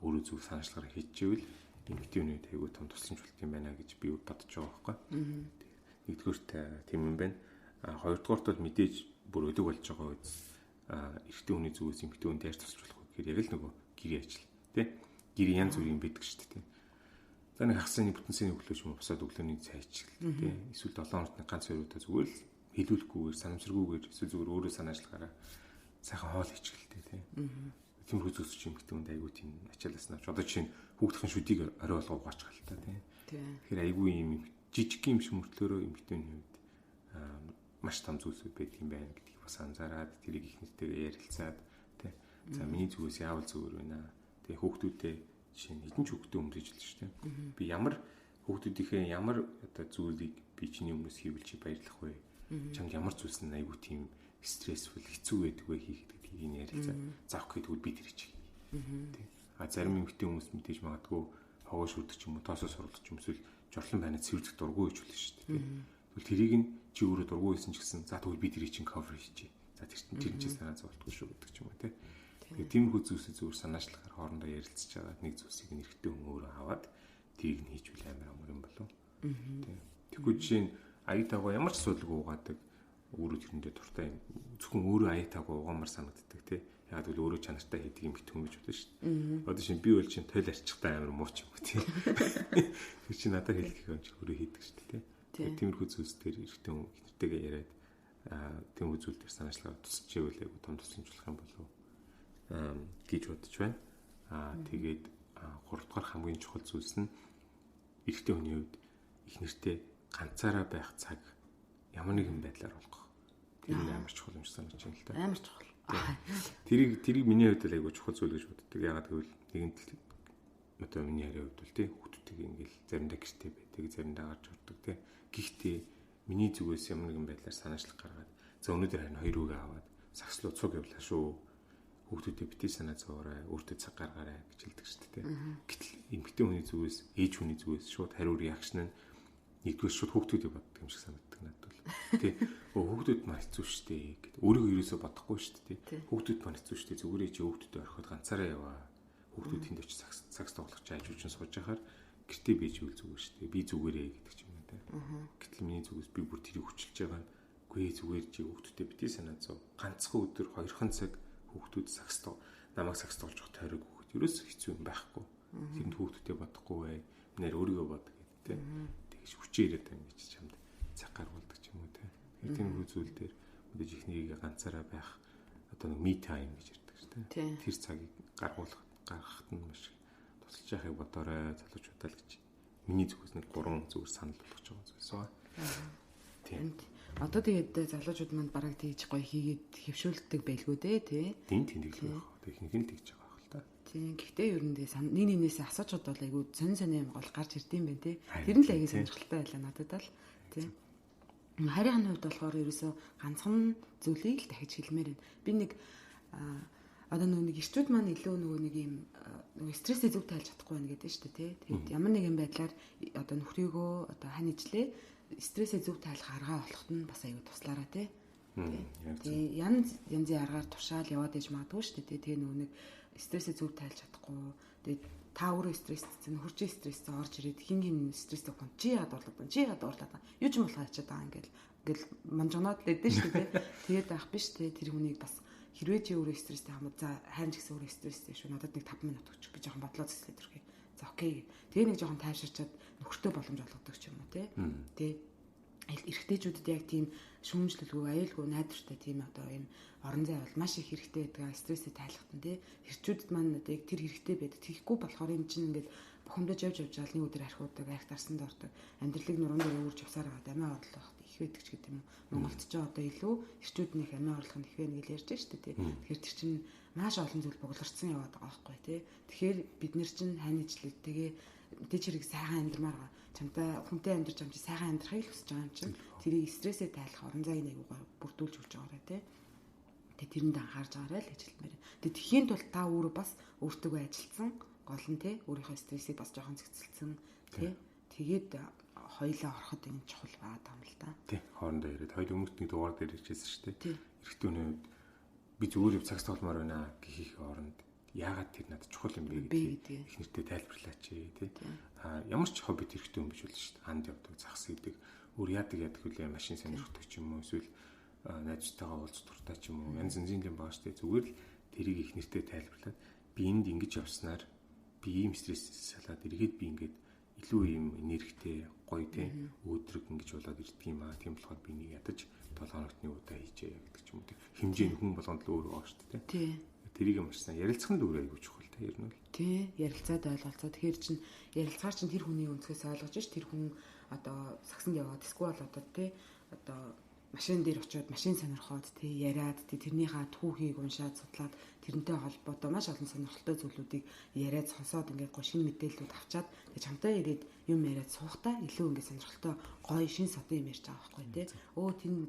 Speaker 2: өөрөө зөв санаачлагаар хийчихвэл эмэгтэй хүний айгүй том тусламж болт юм байна гэж би бодож байгаа байхгүй. Нэгдүгээрт тийм юм байна. Хоёрдугаарт бол мэдээж бүр өдөг болж байгаа үед эрэгтэй хүний зүгээс эмэгтэй хүнд яаж тусч болох вэ гэхээр яг л нөгөө гэрээ ажил тий гэрээ янз бүрийн байдаг шүү дээ. За нэг хагасны бүтэнсийн өглөөч юм босоод өглөөний цай ичгэл тий эсвэл 7 хоногт ганц хоёруудаа зүгээр л хэлүүлэхгүйгээр санамсаргүйгээр эсвэл зүгээр өөрөө санаачлахаараа сайхан хоол ичгэлтэй тий. Тиймэрхүү зүйлс чинь эмэгтэй хүнд айгүй тийм ачаалаас навч одоо чинь хүүхдийн шүдийг орой болго угаач галтай тий. Тэгэхээр айгүй юм жижиг юм шиг мөртлөөрөө эмэгтэйний хувьд маш том зүйлсүүд байдаг юм байна гэдгийг бас анзаараад тэрийг их нэртэйгээ ярилцаад тий. За миний зүгээс яавал зүгээр байна. Тэгээ хүүхдүүдээ жишээ нь хэдэн ч хүүхдээ өмдөж л шүү дээ. Би ямар хүүхдүүдийнхээ ямар одоо зүйлийг би чиний өмнөөс хийвэл чи баярлах вэ? Чамд ямар зүйлс нь айгүй тийм стрессфул хэцүү байдаг вэ хийх гэдгийг ярилцаа. Заах гэдгүүд би тэр чиг. Тий. Зарим эмэгтэй хүмүүс мэдээж магадгүй хогоо шүрдэг ч юм уу, тоосоо сурлах ч юм эсвэл жорлон байна цэвэрлэх дургүй гэж болно шүү дээ. Тэгвэл тэрийг нь чи өөрөө дургүй байсан ч гэсэн за тэгвэл би тэрийг чинь cover хийчихье. За тэр чинь санаа зовтгүй шүү гэдэг ч юм уу тий. Тэгээ тиймэрхүү зүйлсээ зүгээр санаачлахаар хоорондоо ярилцж байгаа нэг зүйлсийг нэрхтээ хүн өөрөө аваад тийг нь хийжүүл амар амар юм болов. Тийм. Тэгэхгүй жишээ нь аяатаагаа ямар ч асуудалгүй угаадаг өөрөө тэрэндээ дуртай юм. Зөвхөн өөрөө аяатаагаа угаамар санагддаг тий. Яг л өөрөө чанартай хийдэг юм битгүн гэж бодсон шүү дээ. Одоо шин би бол чин тойл арчихтай амар мууч юм тий. Тэр чи надад хэлэх юм чи өөрөө хийдэг шүү дээ тий. Тиймэрхүү зүйлс дээр эрэгтэй хүн ихнэртэйгээ яриад тиймэрхүү зүйл дээр санаачлага тусч ивэл айгу том тусламжлах юм болов гэж бодож байна. Тэгээд 3 дугаар хамгийн чухал зүйлс нь эрэгтэй хүний хувьд их нэртэй ганцаараа байх цаг ямар нэгэн байдлаар болгох. Тэр нь амар чухал юм шиг санагдаж байна л да.
Speaker 1: Амар чухал.
Speaker 2: Тэрийг миний хувьд л айгүй чухал зүйл гэж боддог. Ягаад гэвэл нэгэн одоо миний харийн хувьд бол тий хүүхдүүдийг ингээл заримдаа гэртээ байдаг, заримдаа гарч ордог тий. Гэхдээ миний зүгээс ямар нэгэн байдлаар санаачлах гаргаад за өнөөдөр харин хоёр үгээ аваад сагслуу цуг явлаа шүү. Хүүхдүүдэд битгий санаа зовоорой, өөртөө цаг гаргаарай гэж хэлдэг шүү дээ. Гэтэл эмэгтэй хүний зүгээс, ээж хүний зүгээс шууд хариу реакшн нь нэгдүгээр шууд хүүхдүүдэд боддог юм шиг санагддаг надад бол. Тэ. Хүүхдүүд маань хэцүү шүү дээ гэдэг. Өөрийгөө ерөөсөө бодохгүй шүү дээ. Хүүхдүүд маань хэцүү шүү дээ. Зүгээрээ чи хүүхдүүдэд орхиод ганцаараа яваа. Хүүхдүүд тэнд очиж цагс тоглох чааж үчин сууж яхаар гэртээ бийжүүл зүгээр шүү дээ. Би зүгээрээ гэдэг ч юм уу тэ. Гэтэл миний зүгээс би бүр тэрийг хүчилж байгаа нь үгүй зүгээр чи хүүхдүүдэд битгий санаа зов. Ганцхан өдөр 2хан цаг хүүхдүүд намайг сакс тоглож явах тойрог хүүхэд ерөөс хэцүү юм байхгүй. Тэнд хүүхдүүдэд бодохгүй бай. Нэр өөрийгөө бод гэдэг тэ. Тэгэж хүчээр яриад байгаа юм чи чамд цаг гаргуулдаг ч юм уу тэ. Тийм зүйл дээр мэдээж ихнийг ганцаараа байх одоо нэг me time гэж ярьдаг шүү дээ. Тэр цагийг гаргахад нь маш тусалж яхахыг бодоорой залуучуудаа л гэж миний зүгээс нэг 3 зүгээр санал болгож байгаа зүйлс байна.
Speaker 1: Тийм. Одоо тэгээд залуучууд манд бараг тийж гоё хийгээд хөвшүүлдэг байлгүй дээ тий.
Speaker 2: Тийм тэгэл байх. Техник нь тэгж байгаа хэл та.
Speaker 1: Тийм. Гэхдээ ер нь нэг нэгнээс асуучууд бол айгүй сонин юм гол гарч ирдэм байх тий. Тэр нь л айгүй сонирхолтой байлаа надад л тий. Харийн хувьд болохоор ерөөсөө ганцхан зүйлийг л дахиж хэлмээр байна. Би нэг одоо нэг ирчүүд маань илүү нэг юм стрессээ зөв тайлж чадахгүй байна гэдэг нь шүү дээ тий. Тэгээд ямар нэгэн байдлаар одоо нөхрийгөө одоо хань ижлээ стрессээ зөв тайлах аргаа олоход нь бас аюу туслаараа тий. Тэгээ янзын аргаар тушаал яваад иж магадгүй шүү дээ. Тэгээ нэг стрессээ зөв тайлж чадахгүй. Тэгээ та өөрөө стресстэй хурцын стресстэй орж ирээд хин стресстэй хүн чи яад орлоо. Юу ч юм болохоо ячаад байгаа ингээл манжоноод лээдэн шүү дээ. Тэгээд ах биш тий. Тэр хүнийг бас хэрвээ чи өөрөө стресстэй хамаа за хайрч гэсэн өөрөө стресстэй шүү. Надад нэг 5 минут өгч би жоохон бодлоо зэслээд ирэхээ. За окей. Тэгээ нэг жоохон тайвширчаад нөхөртөө боломж олгодог ч юм уу тий. Тэгээ эрэгтэйчүүдэд яг тийм шүүмжлэлгүй аюулгүй найдвартай тийм одоо юм орон зай бол маш их хэрэгтэй байдаг стрессээ тайлахт нь тий. Эрчүүдэд маань одоо яг тэр хэрэгтэй байдаг. Тэгэхгүй болохоор энэ чинь ингээд бухимдаж явж жаал нэг өдөр архиудаг, арх дарсан дордог. Амьдралыг нуруунд дээр өөрж явсаар байгаа амиа орлох их байдаг ч гэдэг юм уу. Монголд ч одоо илүү эрчүүднийх амиа орлох нь их байна гэж ярьж штэ тий. Тэгэхээр тэр чинь маш олон зүйл бугларцсан яваад байгаа байхгүй тий. Тэгэхээр бид нар чинь хань ижлээд тэгээ мэдээж хэрэг сайхан амьдрмаар байгаа. Чамтай хүнтэй амьдарч юм чи сайхан амьдрахыг л хүсэж байгаа юм чинь. Тэрийг стрессээ тайлах орон зайг аягүй бүрдүүлж өгч байгаарай тий. Тэгээ тэрэнд анхаарж байгаарай л гэж хэлмээр. Тэгээ тхийн тул та өөрөө бас өөртөө ажилтсан гол нь тий. Өөрийнхөө стрессийг бас жоохон зэгцэлсэн тий. Тэгээд хоёлаа ороход энэ чухал байгаа юм л да.
Speaker 2: Тий. Хоорондоо яриад хоёул өмнөд нэг дугаар дээр ирчихсэн шүү дээ. Эрэгтүүний хувьд би зүгээр цагс тогломоор байна гэх оронд яагаад тэр надад чухал юм бэ гэдэг их нэртэй тайлбарлаач тий. Ямар ч хоббит эрэгтэй хүн биш болно шүү дээ. Анд явдаг, загас идэг, өөр яадаг хүлээ машин сонирхдаг ч юм уу эсвэл найзтайгаа уулз туртаа ч юм уу янз янзын юм байгаа шүү дээ. Зүгээр л тэрийг их нэртэй тайлбарлаад би энд ингэж явснаар би ийм стрессээс салаад эргээд би ингээд илүү ийм энергитэй гоё тий өөдрөг ингэж болоод ирдэг юм аа. Тийм болохоор би нэг ядаж 7 хоногтны удаа хийжээ гэдэг ч юм уу. Хэмжээ нь хүн болгонд л өөр байгаа шүү дээ. Тий. Тэрийг юмшсан ярилцах нь өөр айгүй чухал та ер нь л.
Speaker 1: Тий, ярилцаад ойлголцоо. Тэгэхээр чин ярилцгаар чин тэр хүний өнцгөөс ойлгож ш тэр хүн одоо сагсанд яваад эсвэл одоо тий одоо машин дээр очиод машин сонирхоод тий яриад тий тэрнийхээ түүхийг уншаад судлаад тэрнтэй холбоотой маш олон сонирхолтой зүйлүүдийг яриад сонсоод ингээд гоё шинэ мэдээллүүд авчаад тэгээ чамтай ирээд юм яриад суухтаа илүү ингээд сонирхолтой гоё шинэ содын юм ярьж байгаа байхгүй тий.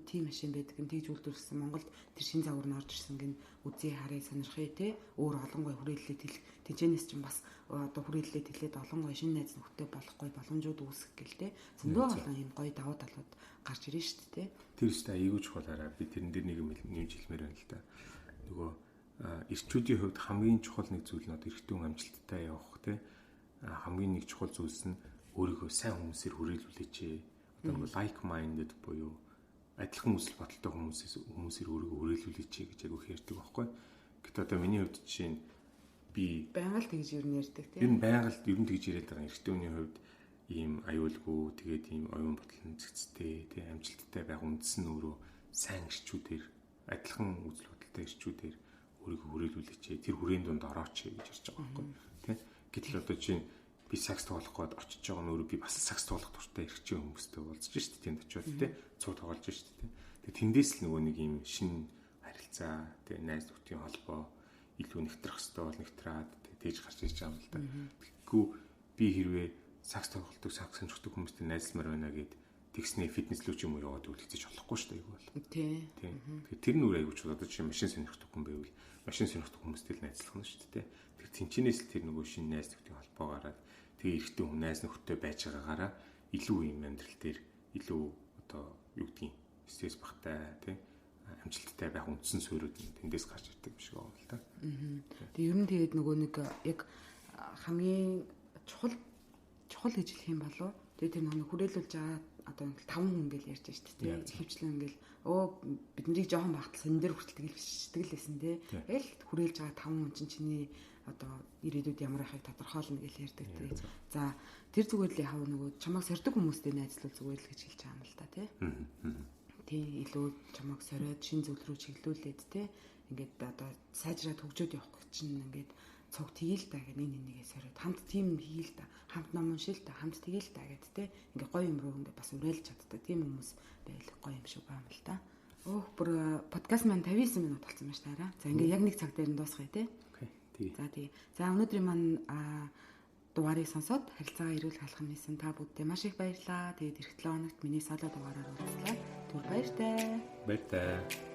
Speaker 1: Тийм машин байдаг юм тэгж үйлдвэрлэсэн Монголд тэр шинэ загвар нь орж ирсэн гин үзье харъя сонирхъя тий. Өөр олон гоё хүрээлэлд хэлэх тэнцэнэс чинь бас одоо хүрээлэлд хэлээд олон гоё шинэ найз нөхдөд болох гоё боломжууд үүсэх гээл тий. Зөндөө олон юм гоё давуу талууд гарч ирнэ шүү дээ тий.
Speaker 2: Тэр ихтэй аягүй чухалаараа би тэрэн дээр нэг юм нэмж хэлмээр байна л да. Нөгөө эрчүүдийн хувьд хамгийн чухал нэг зүйл нь эрэгтэн амжилттай явах тий. Хамгийн нэг чухал зүйлс нь өөрийгөө сайн хүмүүсээр хүрээлүүлээч. Одоо нөгөө like minded буюу адилхан хүсэл бодолтой хүмүүсээр өөрийгөө хүрээлүүлээч гэж яг их ярьдаг байхгүй. Гэтэл одоо миний хувьд жишээ нь би
Speaker 1: байнга л тэгж юу ярьдаг тий.
Speaker 2: Ер нь байнга л ер нь тэгж яриад байгаа эрэгтэйний хувьд ийм аюулгүй тэгээд ийм оюун бодлон зэгцтэй тий амжилттай байх үндэс нь өөрөө сайн эрчүүдээр адилхан үзэл бодолтой эрчүүдээр өөрийгөө хүрээлүүлээч. Тэр хүрээний дунд орооч гэж ярьж байгаа байхгүй тий. Гэтэл одоо чинь би сакс тоглох гээд очиж байгаа нь өөрөө би бас сакс тоглох дуртай эрэгтэй хүмүүстэй уулзж шít тэнд очиод тий цуг тоглож шít тий. Тэгээд тэндээс л нөгөө нэг ийм шинэ харилцаа тий найз нөхдийн холбоо илүү нэгтрэх хэвээр бол нэгтраад тэгж гарч ирж байгаа юм л да. Тэгэхгүй би хэрвээ сакс тоглолтог сакс сонирхдаг хүмүүстэй найзлмаар байна гэд тэгснээ фитнес рүү ч юм уу яваад үлдчихэж болохгүй шүү дээ айгүй бол. Тий. Тэгэхээр тэр нүр айгууч одоо чинь машин сонирхдаг хүн байвал машин сонирхдаг хүмүүстэй л найзлах нь шүү дээ. Тэр тэнчнээс л тэр нөгөө шинэ найз нөхдийн холбоо гараад тэгээ эрэгтэй хүн найз нөхдөд байж байгаагаараа илүү юм амьдрал дээр илүү одоо юу гэдгийг стресс багтай тий амжилттай байх үндсэн суурьуд тэндээс гарч ирдэг биш үү л да.
Speaker 1: Тэгээ ер нь тэгээд нөгөө нэг яг хамгийн чухал гэж хэлэх юм болов. Тэгээ тэр нэг хүрээлүүлж байгаа одоо ингээл 5 хүн ингээл ярьж штэ тий. Ихэвчлэн ингээл бид нарыг жоохон багтал сэн дээр хүртэл тэгэл лээсэн тий. Тэгэл хүрээлж байгаа 5 хүн чинь чиний одоо ирээдүйд ямар байхыг тодорхойлно гэж ярьдаг тий. За тэр зүгээр л яхав нөгөө чамайг сордог хүмүүстэй найзлуул зүгээр л гэж хэлж байгаа юм л да тий. Тий илүү чамайг сориод шин зүйл рүү чиглүүлээд тий. Ингээд одоо сайжраад хөгжөөд явах гэж чинь ингээд цуг тгийл та гэх нэгээс хориод хамт тийм хийл та хамт ном уншил та хамт тгийл та гэд те ингээ гоё юм руу ингээ бас уриалж чаддаг тийм хүмүүс байл гоё юм шиг байна л та. Өөх бүр подкаст маань 59 минут болсон байна ш таараа. За ингээ яг нэг цаг дээр нь дуусгая те.
Speaker 2: Окей. Тэгээ.
Speaker 1: За тэгээ. За өнөөдрийн маань дугаарыг сонсоод харилцаагаа эрүүл халахын хийсэн та бүддээ маш их баярлалаа. Тэгээд эх 7 хоногт миний соло дугаараар уулзлаа. Түр баяртай.
Speaker 2: Баяртай.